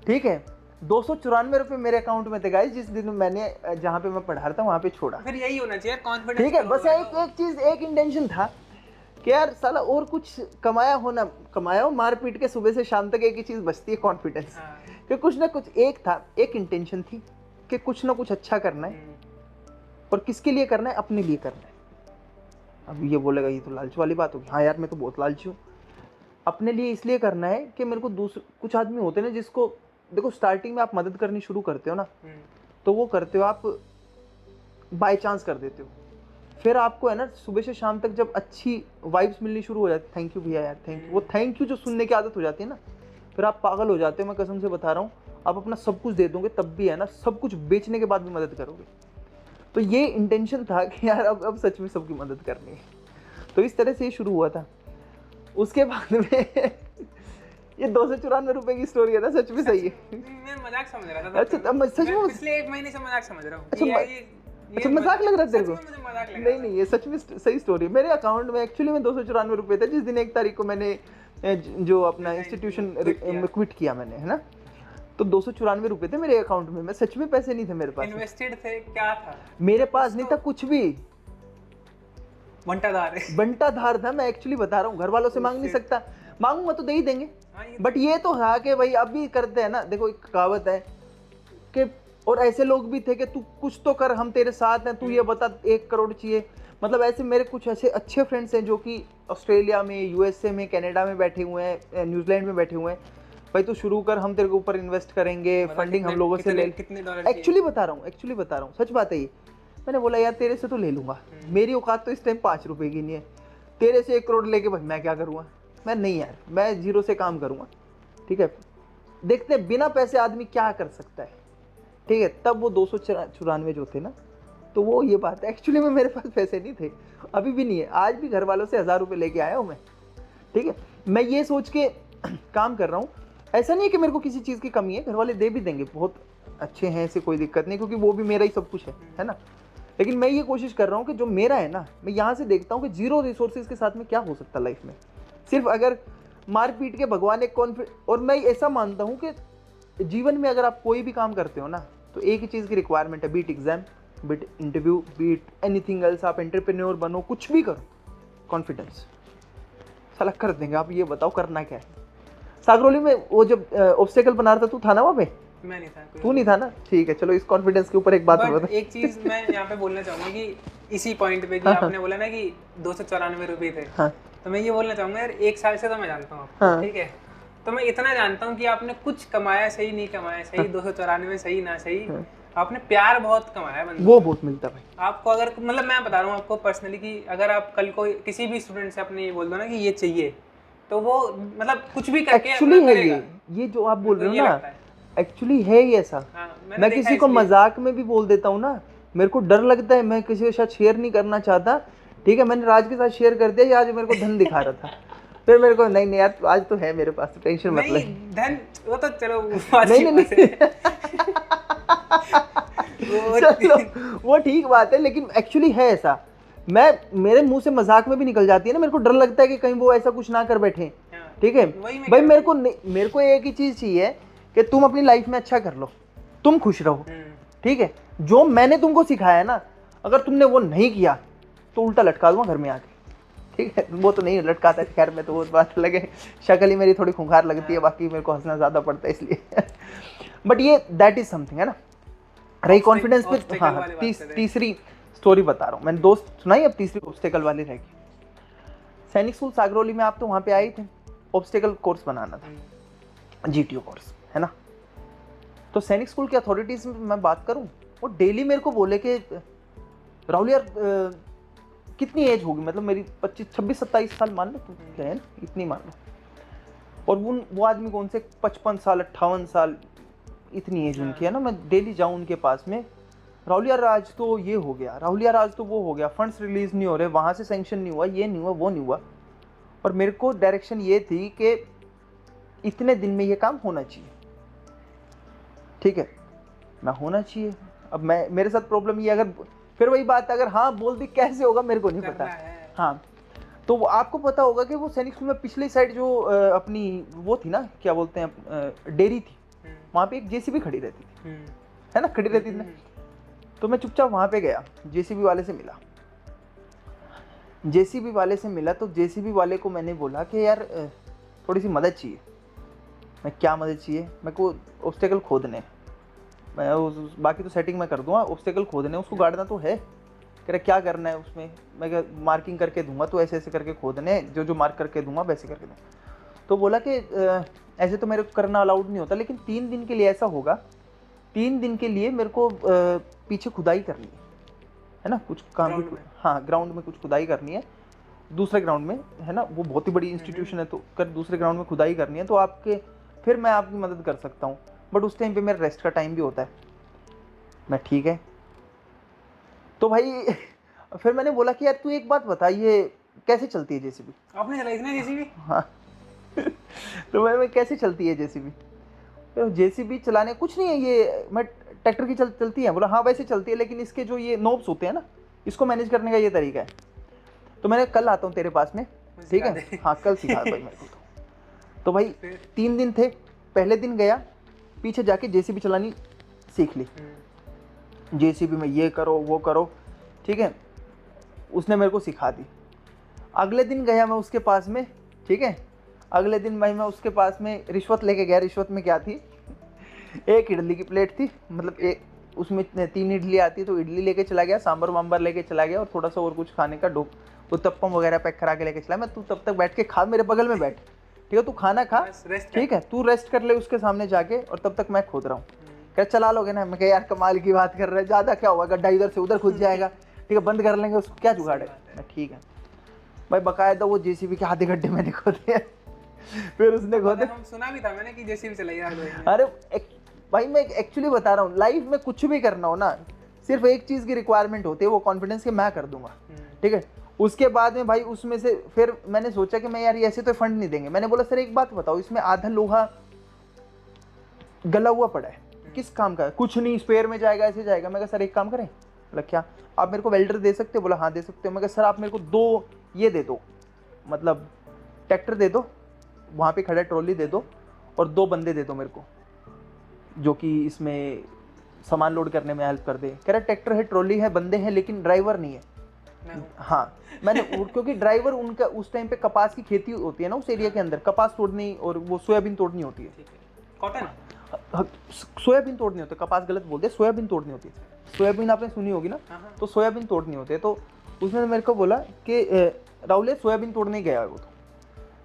ठीक है। 294 रुपये मेरे अकाउंट में थे गाइस, जिस दिन मैंने जहाँ पे मैं पढ़ा रहा था वहाँ पे छोड़ा। फिर यही होना चाहिए कॉन्फिडेंस, ठीक है, बस एक चीज, एक इंटेंशन था कि यार साला और कुछ कमाया हो, मार पीट के सुबह से शाम तक एक ही चीज बचती है, कॉन्फिडेंस। कि कुछ ना कुछ एक था, एक इंटेंशन थी कि कुछ ना कुछ अच्छा करना है, और किसके लिए करना है? अपने लिए करना है। अब ये बोलेगा ये तो लालच वाली बात होगी। हाँ यार मैं तो बहुत लालची हूँ। अपने लिए इसलिए करना है कि मेरे को कुछ आदमी होते हैं ना, जिसको देखो स्टार्टिंग में आप मदद करनी शुरू करते हो ना, तो वो करते हो आप बाय चांस कर देते हो। फिर आपको है ना सुबह से शाम तक जब अच्छी वाइब्स मिलनी शुरू हो जाती, थैंक यू भैया यार, थैंक यू, वो थैंक यू जो सुनने की आदत हो जाती है ना, फिर आप पागल हो जाते हो। मैं कसम से बता रहा हूँ, आप अपना सब कुछ दे दोगे तब भी है ना, सब कुछ बेचने के बाद भी मदद करोगे। तो ये इंटेंशन था कि यार अब सच में सबकी मदद करनी है। तो इस तरह से ये शुरू हुआ था। उसके बाद में ये 294 रुपए की स्टोरी है ना, सच में सही है। मैं मजाक समझ रहा था। अच्छा अब सच में पिछले 1 महीने से मजाक समझ रहा हूँ। अच्छा मजाक लग रहा है तेरे को? मुझे मजाक लग नहीं ये सच में सही स्टोरी है। मेरे अकाउंट में एक्चुअली में 294 रुपए थे जिस दिन 1 तारीख को मैंने जो अपना इंस्टीट्यूशन क्विट किया मैंने, है ना, तो 294 रुपए थे मेरे अकाउंट में। मैं सच में पैसे नहीं थे मेरे पास। इन्वेस्टेड थे क्या था? मेरे पास नहीं था कुछ भी, बंटाधार था। मैं एक्चुअली बता रहा हूँ, घर वालों से मांग नहीं सकता, मांगूंगा तो दे ही देंगे। बट ये तो हाँ कि भाई अब भी करते हैं ना। देखो एक कहावत है कि, और ऐसे लोग भी थे कि तू कुछ तो कर, हम तेरे साथ हैं, तू ये बता 1 करोड़ चाहिए। मतलब ऐसे मेरे कुछ ऐसे अच्छे फ्रेंड्स हैं जो कि ऑस्ट्रेलिया में, यूएसए में, कनाडा में बैठे हुए हैं, न्यूजीलैंड में बैठे हुए हैं। भाई तू शुरू कर, हम तेरे के ऊपर इन्वेस्ट करेंगे, फंडिंग हम लोगों से ले। एक्चुअली बता रहा हूँ सच बात है ये। मैंने बोला यार तेरे से तो ले लूंगा, मेरी औकात तो इस टाइम 5 रुपए की नहीं है, तेरे से 1 करोड़ लेके भाई मैं क्या करूँगा? मैं नहीं यार, मैं 0 से काम करूँगा, ठीक है। देखते हैं बिना पैसे आदमी क्या कर सकता है, ठीक है। तब वो 294 जो थे ना, तो वो ये बात है। एक्चुअली में मेरे पास पैसे नहीं थे, अभी भी नहीं है, आज भी घर वालों से 1000 रुपये लेके आया हूँ मैं, ठीक है। मैं ये सोच के काम कर रहा हूँ, ऐसा नहीं है कि मेरे को किसी चीज़ की कमी है, घर वाले दे भी देंगे, बहुत अच्छे हैं, ऐसे कोई दिक्कत नहीं, क्योंकि वो भी मेरा ही सब कुछ है ना। लेकिन मैं ये कोशिश कर रहा हूँ कि जो मेरा है ना, मैं यहाँ से देखता हूँ कि जीरो रिसोर्सेज के साथ में क्या हो सकता है लाइफ में। सिर्फ अगर मार पीट के भगवान एक और मैं ऐसा मानता हूँ कि जीवन में अगर आप कोई भी काम करते हो ना, तो एक ही चीज़ की रिक्वायरमेंट है, be it exam, be it interview, be it anything else, आप एंटरप्रेन्योर बनो, कुछ भी करो, कॉन्फिडेंस साला कर देंगे। आप ये बताओ करना क्या है। सागरौली में वो जब ऑब्स्टेकल बना रहा था, तू था ना वहाँ पे? मैं नहीं था। तू नहीं था ना, ठीक है, चलो इस कॉन्फिडेंस के ऊपर एक बात बट बता। एक चीज मैं यहाँ पे बोलना चाहूंगा कि इसी पॉइंट पे कि हाँ, आपने बोला ना कि 294 रुपये थे, हाँ, तो मैं ये बोलना चाहूंगा यार, 1 साल से तो मैं जानता हूँ आपको, हाँ, ठीक है, तो मैं इतना जानता हूँ कि आपने कुछ कमाया सही नहीं कमाया सही, 294 सही ना सही, हाँ। आपने प्यार बहुत कमाया बंदे वो बहुत मिलता है भाई। आपको। अगर मतलब मैं बता रहा हूँ आपको पर्सनली कि अगर आप कल को किसी भी स्टूडेंट से अपने ये बोल दो ना कि ये चाहिए, तो वो मतलब कुछ भी करके एक्चुअली अपना है करेगा। ये जो आप बोल मेरे को रहे ये हो ना, लगता है। एक्चुअली है ये ऐसा। हाँ, मैंने मैं देखा किसी को इसलिए। मजाक में भी बोल देता हूँ ना, मेरे को डर लगता है, मैं किसी के साथ शेयर नहीं करना चाहता, ठीक है, मैंने राज के साथ शेयर कर दिया, ये आज मेरे को धन दिखा रहा था, फिर मेरे को नहीं नहीं यार आज तो है मेरे पास, तो टेंशन मत ले। नहीं धन वो तो चलो नहीं नहीं नहीं वो चलो वो ठीक बात है, लेकिन एक्चुअली है ऐसा। मैं मेरे मुंह से मजाक में भी निकल जाती है ना, मेरे को डर लगता है कि कहीं वो ऐसा कुछ ना कर बैठे, ठीक है वही मैं भाई। कह मेरे को एक ही चीज चाहिए कि तुम अपनी लाइफ में अच्छा कर लो, तुम खुश रहो, ठीक है। जो मैंने तुमको सिखाया ना, अगर तुमने वो नहीं किया तो उल्टा लटका दूंगा घर में आके, ठीक है। वो तो नहीं लटकाता खैर, मैं तो वो बात लगे, शक्ल ही मेरी थोड़ी खूंखार लगती है, बाकी मेरे को हंसना ज्यादा पड़ता है इसलिए बट ये दैट इज समथिंग है ना। रही कॉन्फिडेंस पे, हाँ तीसरी स्टोरी बता रहा हूँ, मैंने दोस्त सुनाई, अब तीसरी ऑब्स्टेकल वाली रहेगी। सैनिक स्कूल सागरौली में आप तो वहाँ पे आए थे, ऑब्स्टेकल कोर्स बनाना था, जीटीओ कोर्स है ना। तो सैनिक स्कूल की अथॉरिटीज में मैं बात करूं, वो डेली मेरे को बोले कि राहुल यार कितनी एज होगी, मतलब मेरी 25-26-27 साल मान लो, क्या है ना, इतनी मान लो। और वो आदमी कौन से 55 साल 58 साल इतनी एज उनकी है ना। मैं डेली जाऊं उनके पास में, राहुल यार आज तो ये हो गया, राहुल यार आज तो वो हो गया, फंड्स रिलीज नहीं हो रहे, वहां से सैंक्शन नहीं हुआ, ये नहीं हुआ, वो नहीं हुआ। और मेरे को डायरेक्शन ये थी कि इतने दिन में ये काम होना चाहिए, ठीक है, मैं होना चाहिए। अब मैं मेरे साथ प्रॉब्लम ये, अगर फिर वही बात, अगर हाँ बोल दी कैसे होगा मेरे को नहीं पता। हाँ, तो वो आपको पता होगा कि वो सैनिक स्कूल में पिछली साइड जो अपनी वो थी ना, क्या बोलते हैं, डेयरी थी, वहाँ पे एक जेसीबी खड़ी रहती थी, है ना, खड़ी रहती थी ना। तो मैं चुपचाप वहाँ पे गया, जेसीबी वाले से मिला, जेसीबी वाले से मिला। तो जेसीबी वाले को मैंने बोला कि यार थोड़ी सी मदद चाहिए। मैं क्या मदद चाहिए, मेरे को ऑब्स्टेकल खोदने, मैं बाकी तो सेटिंग मैं कर दूंगा, ऑब्स्टेकल खोदने, उसको गाड़ना तो है। कह रहा क्या करना है उसमें, मैं क्या मार्किंग करके दूंगा, तो ऐसे ऐसे करके खोदने, जो जो मार्क करके दूंगा वैसे करके दूंगा। तो बोला कि ऐसे तो मेरे को करना अलाउड नहीं होता, लेकिन 3 दिन के लिए ऐसा होगा, 3 दिन के लिए मेरे को पीछे खुदाई करनी है ना, कुछ काम की, हाँ ग्राउंड में कुछ खुदाई करनी है, दूसरे ग्राउंड में है ना, वो बहुत ही बड़ी इंस्टीट्यूशन है, तो कर दूसरे ग्राउंड में खुदाई करनी है, तो आपके फिर मैं आपकी मदद कर सकता हूँ, बट उस टाइम पे मेरा रेस्ट का टाइम भी होता है। मैं ठीक है। तो भाई फिर मैंने बोला कि यार तू एक बात बता, ये कैसे चलती है जेसीबी? आपने चलाई थी ना जेसीबी? हाँ तो मैं कैसे चलती है जेसीबी? तो जेसीबी चलाने कुछ नहीं है, ये मैं ट्रैक्टर की चलती है। बोला हाँ वैसे चलती है, लेकिन इसके जो ये नोब्स होते हैं ना, इसको मैनेज करने का ये तरीका है। तो मैंने कल आता हूँ तेरे पास में, ठीक है, हाँ कल सिखा भाई मेरे को। तो भाई 3 दिन थे, पहले दिन गया, पीछे जाके जेसीबी चलानी सीख ली, जेसीबी में ये करो वो करो, ठीक है, उसने मेरे को सिखा दी। अगले दिन गया मैं उसके पास में, ठीक है, अगले दिन भाई मैं उसके पास में रिश्वत लेके गया। रिश्वत में क्या थी, एक इडली की प्लेट थी, मतलब एक उसमें 3 इडली आती, तो इडली लेके चला गया, सांबर वाम्बर लेके चला गया, और थोड़ा सा और कुछ खाने का उत्तपम वगैरह पैक करा के लेके चला। मैं तू तब तक बैठ के खा, मेरे बगल में बैठ, ठीक है, तू खाना खा, ठीक है, तू रेस्ट कर ले उसके सामने जाके, और तब तक मैं खोद रहा हूँ। कह चला लोगे ना? मैं कह यार कमाल की बात कर रहे हैं, ज़्यादा क्या होगा, गड्ढा इधर से उधर खुद जाएगा, ठीक है, बंद कर लेंगे, उसको क्या जुगाड़ है। ठीक है भाई, बकायदा वो जेसीबी के आधे गड्ढे मैंने खोदे फिर उसने खोदे, सुना भी था मैंने कि जेसीबी चलाई। अरे भाई मैं एक्चुअली बता रहा हूँ, लाइफ में कुछ भी करना हो ना, सिर्फ एक चीज़ की रिक्वायरमेंट होती है, वो कॉन्फिडेंस के मैं कर दूंगा, ठीक है। उसके बाद में भाई उसमें से फिर मैंने सोचा कि मैं यार ऐसे तो फंड नहीं देंगे। मैंने बोला सर एक बात बताओ, इसमें आधा लोहा गला हुआ पड़ा है, किस काम का है? कुछ नहीं, स्पेयर में जाएगा, ऐसे जाएगा। मैं कहा सर एक काम करें, बोला क्या, आप मेरे को वेल्डर दे सकते हो? बोला हाँ दे सकते हो। मैं कहा सर आप मेरे को 2 ये दे दो, मतलब ट्रैक्टर दे दो, वहाँ पे खड़ा ट्रॉली दे दो, और 2 बंदे दे दो मेरे को जो कि इसमें सामान लोड करने में हेल्प कर दे। कह रहा ट्रैक्टर है, ट्रॉली है, बंदे हैं, लेकिन ड्राइवर नहीं है। हाँ, मैंने क्योंकि ड्राइवर उनका उस टाइम पे कपास की खेती होती है ना उस एरिया के अंदर, कपास तोड़नी और वो सोयाबीन तोड़नी होती है। कॉटन, सोयाबीन तोड़नी होती है, कपास गलत बोलते हैं, सोयाबीन तोड़नी होती है। सोयाबीन आपने सुनी होगी ना, तो सोयाबीन तोड़नी होती है। तो उसने मेरे को बोला कि राहुल सोयाबीन तोड़ने गया है वो। तो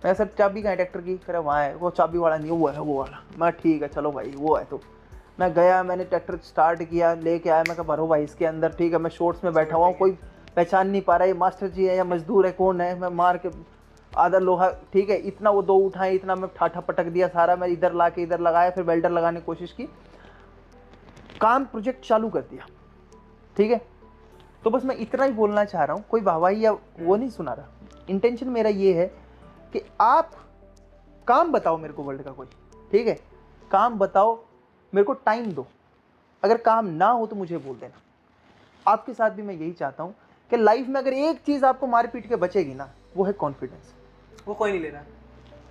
मैं सर चाबी कहाँ है ट्रैक्टर की? कह रहा वहाँ है। वो चाबी वाला नहीं, वो है वो वाला। मैं ठीक है चलो भाई वो है। तो मैं गया, मैंने ट्रैक्टर स्टार्ट किया, लेके आया। मैं कहा भरो भाई इसके अंदर, ठीक है। मैं शॉर्ट्स में बैठा हुआ हूँ, कोई पहचान नहीं पा रहा है मास्टर जी है या मजदूर है, कौन है। मैं मार के आधा लोहा, ठीक है, इतना वो 2 उठाए, इतना मैं ठाठा पटक दिया सारा। मैं इधर ला के इधर लगाया, फिर वेल्डर लगाने की कोशिश की, काम प्रोजेक्ट चालू कर दिया, ठीक है। तो बस मैं इतना ही बोलना चाह रहा हूँ, कोई वाहवाही या वो नहीं सुना रहा। इंटेंशन मेरा ये है कि आप काम बताओ मेरे को वर्ल्ड का कोई, ठीक है, काम बताओ मेरे को, टाइम दो। अगर काम ना हो तो मुझे बोल देना। आपके साथ भी मैं यही चाहता हूँ कि लाइफ में अगर एक चीज़ आपको मार पीट के बचेगी ना, वो है कॉन्फिडेंस। वो कोई नहीं ले रहा।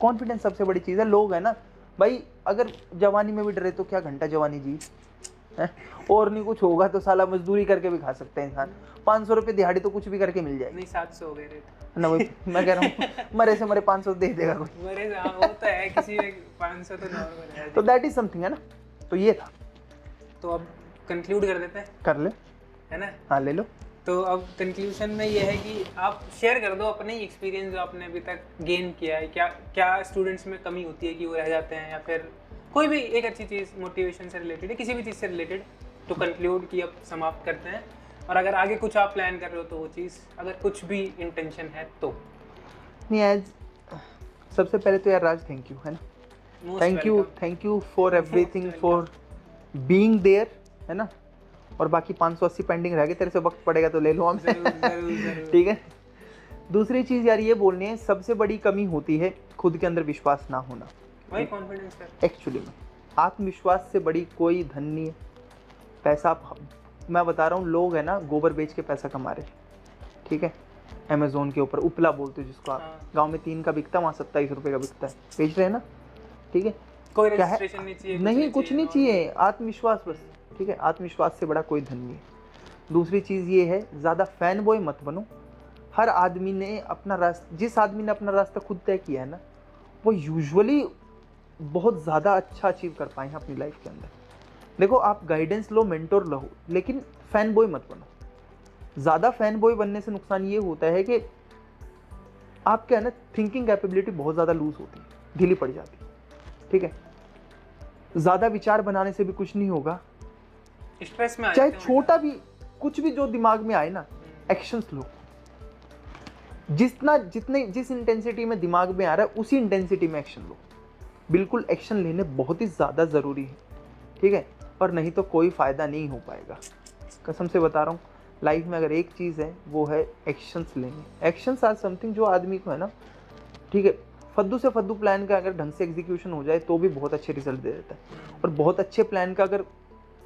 कॉन्फिडेंस सबसे बड़ी चीज़ है। लोग है ना भाई, अगर जवानी में भी डरे तो क्या घंटा जवानी जी है? और नहीं कुछ होगा तो साला मजदूरी करके भी खा सकते हैं इंसान। 500 रुपये दिहाड़ी तो कुछ भी करके मिल जाएगी। नहीं 700 हो गए थे ना वही मैं कह रहा हूँ, मरे से मरे 500 दे देगा कोई। मेरे वो तो है, किसी 500 तो नॉर्मल है। तो दैट इज समथिंग, है ना। तो ये था। तो अब कंक्लूड कर देते हैं, कर ले, है ना। हाँ ले लो। तो अब कंक्लूजन में ये है कि आप शेयर कर दो अपने एक्सपीरियंस जो आपने अभी तक गेन किया है। क्या क्या स्टूडेंट्स में कमी होती है कि वो रह जाते हैं, या फिर कोई भी एक अच्छी चीज़ मोटिवेशन से रिलेटेड है, किसी भी चीज़ से रिलेटेड। तो कंक्लूड की अब समाप्त करते हैं। और अगर आगे कुछ आप प्लान कर रहे हो तो वो चीज़, अगर कुछ भी इंटेंशन है तो। नहीं एज सबसे पहले तो यार राज थैंक यू, है ना। Thank you for everything, for being there, है ना। और बाकी 580 पेंडिंग रह गए, तेरे से वक्त पड़ेगा तो ले लो हमें, ठीक है। दूसरी चीज़ यार ये बोलनी है, सबसे बड़ी कमी होती है खुद के अंदर विश्वास ना होना। वही कॉन्फिडेंस है एक्चुअली में आत्मविश्वास से बड़ी कोई धन नहीं है। पैसा, मैं बता रहा हूँ, लोग है ना गोबर बेच के पैसा कमा रहे, ठीक है। अमेजोन के ऊपर उपला बोलते हो जिसको आप, गांव में 3 का बिकता है, वहाँ 27 रुपये का बिकता है, बेच रहे हैं ना, ठीक है। कोई क्या है? रजिस्ट्रेशन नहीं चाहिए, नहीं कुछ नहीं चाहिए, आत्मविश्वास बस, ठीक है। आत्मविश्वास से बड़ा कोई धन नहीं है। दूसरी चीज़ ये है, ज़्यादा फैन बॉय मत बनो। हर आदमी ने अपना रास्ता, जिस आदमी ने अपना रास्ता खुद तय किया है ना, वो यूजुअली बहुत ज़्यादा अच्छा अचीव कर पाए हैं अपनी लाइफ के अंदर। देखो आप गाइडेंस लो, मेंटोर लो, लेकिन फैन बॉय मत बनो। ज़्यादा फैन बॉय बनने से नुकसान ये होता है कि आपके है ना थिंकिंग कैपेबिलिटी बहुत ज़्यादा लूज होती है, ढीली पड़ जाती है, ठीक है। ज़्यादा विचार बनाने से भी कुछ नहीं होगा, स्ट्रेस में चाहे छोटा भी कुछ भी जो दिमाग में आए ना, एक्शंस लो। जिस इंटेंसिटी में दिमाग में आ रहा है उसी इंटेंसिटी में एक्शन लो। बिल्कुल एक्शन लेने बहुत ही ज़्यादा ज़रूरी है, ठीक है। और नहीं तो कोई फ़ायदा नहीं हो पाएगा, कसम से बता रहा हूँ। लाइफ में अगर एक चीज़ है वो है एक्शंस लेने। एक्शंस आर समथिंग जो आदमी को है ना, ठीक है, फद्दू से फद्दू प्लान का अगर ढंग से एग्जीक्यूशन हो जाए तो भी बहुत अच्छे रिजल्ट दे देता है। और बहुत अच्छे प्लान का अगर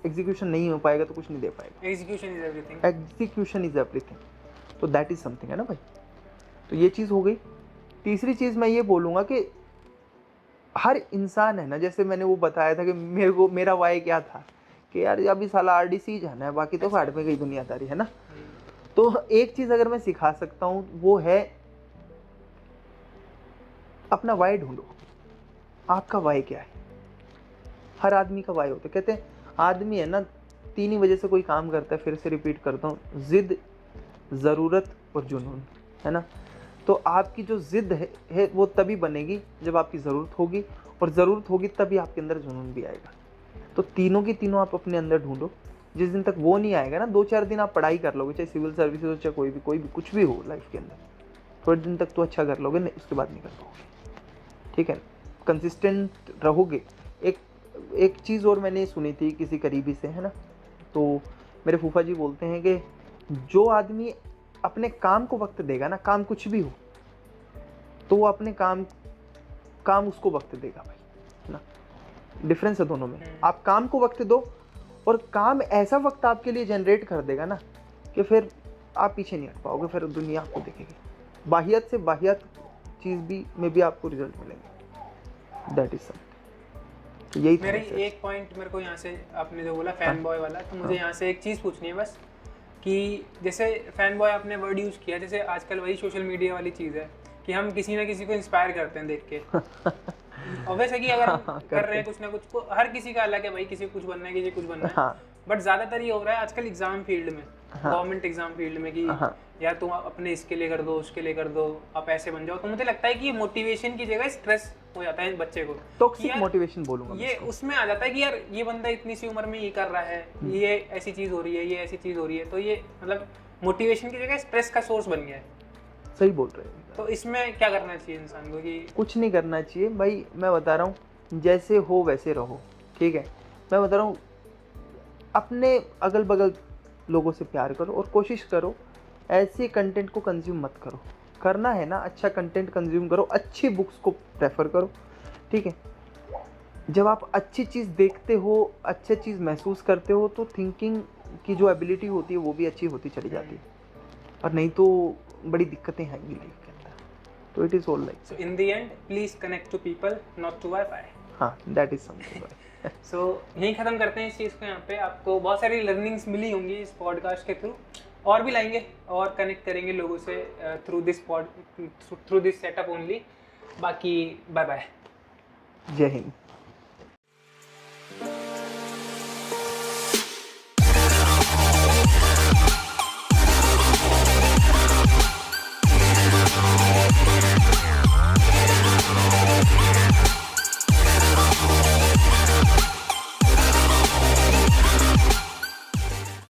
एग्जीक्यूशन नहीं हो पाएगा तो कुछ नहीं दे पाएगा। Execution is everything, execution is everything. तो दैट इज समथिंग, है ना भाई। तो ये चीज़ हो गई। तीसरी चीज़ मैं ये बोलूँगा कि हर इंसान है ना, जैसे मैंने वो बताया था कि मेरा वाई क्या था कि यार अभी साला आरडीसी जाना है, बाकी तो फाड़ में गई दुनियादारी, है ना। तो एक चीज़ अगर मैं सिखा सकता हूँ वो है अपना वाई ढूंढो। आपका वाई क्या है? हर आदमी का वाई होता है। कहते हैं आदमी है ना 3 ही वजह से कोई काम करता है, फिर से रिपीट करता हूँ, जिद, ज़रूरत और जुनून, है ना। तो आपकी जो जिद है वो तभी बनेगी जब आपकी ज़रूरत होगी, और ज़रूरत होगी तभी आपके अंदर जुनून भी आएगा। तो तीनों की तीनों आप अपने अंदर ढूंढो। जिस दिन तक वो नहीं आएगा ना, 2-4 दिन आप पढ़ाई कर लोगे, चाहे सिविल सर्विसेज हो, चाहे कोई भी कुछ भी हो लाइफ के अंदर, थोड़े दिन तक तो अच्छा कर लोगे, नहीं उसके बाद नहीं कर पाओगे, ठीक है। कंसिस्टेंट रहोगे। एक चीज़ और मैंने सुनी थी किसी करीबी से, है ना, तो मेरे फूफा जी बोलते हैं कि जो आदमी अपने काम को वक्त देगा ना, काम कुछ भी हो, तो वो अपने काम उसको वक्त देगा भाई, है ना। डिफरेंस है दोनों में। आप काम को वक्त दो और काम ऐसा वक्त आपके लिए जनरेट कर देगा ना कि फिर आप पीछे नहीं हट पाओगे, फिर दुनिया आपको देखेगी। बाहियत से बाहियत चीज़ भी में भी आपको रिजल्ट मिलेंगे। That is something. तो यही मेरे एक पॉइंट मेरे को यहाँ से आपने जो बोला फैन बॉय वाला, तो मुझे यहाँ से एक चीज़ पूछनी है बस कि जैसे फैन बॉय आपने वर्ड यूज़ किया, जैसे आजकल वही सोशल मीडिया वाली चीज़ है कि हम किसी ना किसी को इंस्पायर करते हैं देख के। और वैसे कि अगर हम कर रहे हैं कुछ ना कुछ को, हर किसी का अलग है भाई, किसी को कुछ बनना है, किसी को कुछ बनना है। हाँ। बट ज़्यादातर ये हो रहा है आजकल एग्जाम फील्ड में, गवर्नमेंट एग्जाम फील्ड में, कि यार तुम अपने इसके लिए कर दो, उसके लिए कर दो, आप ऐसे बन जाओ। तो मुझे लगता है कि मोटिवेशन की जगह स्ट्रेस हो जाता है बच्चे को। टॉक्सिक मोटिवेशन बोलूंगा ये उसमें आ जाता है कि यार ये बंदा इतनी सी उम्र में ये कर रहा है, ये ऐसी चीज़ हो रही है, ये ऐसी चीज़ हो रही है, तो ये मतलब मोटिवेशन की जगह स्ट्रेस का सोर्स बन गया है। सही बोल रहे हैं। तो इसमें क्या करना चाहिए इंसान को? कि कुछ नहीं करना चाहिए भाई, मैं बता रहा हूँ जैसे हो वैसे रहो, ठीक है। मैं बता रहा हूँ अपने अगल बगल लोगों से प्यार करो और कोशिश करो ऐसे कंटेंट को कंज्यूम मत करो। करना है ना अच्छा कंटेंट कंज्यूम करो, अच्छी बुक्स को प्रेफर करो, ठीक है। जब आप अच्छी चीज़ देखते हो, अच्छी चीज़ महसूस करते हो, तो थिंकिंग की जो एबिलिटी होती है वो भी अच्छी होती चली जाती है, और नहीं तो बड़ी दिक्कतें आएंगी लाइफ के अंदर। तो it is all like. So in the end please connect to people, not to WiFi. हाँ, दैट इज समथिंग। सो यहीं ख़त्म करते हैं इस चीज़ को। यहाँ पे आपको बहुत सारी लर्निंग्स मिली होंगी इस पॉडकास्ट के थ्रू, और भी लाएंगे और कनेक्ट करेंगे लोगों से थ्रू दिस सेटअप ओनली। बाकी बाय बाय, जय हिंद।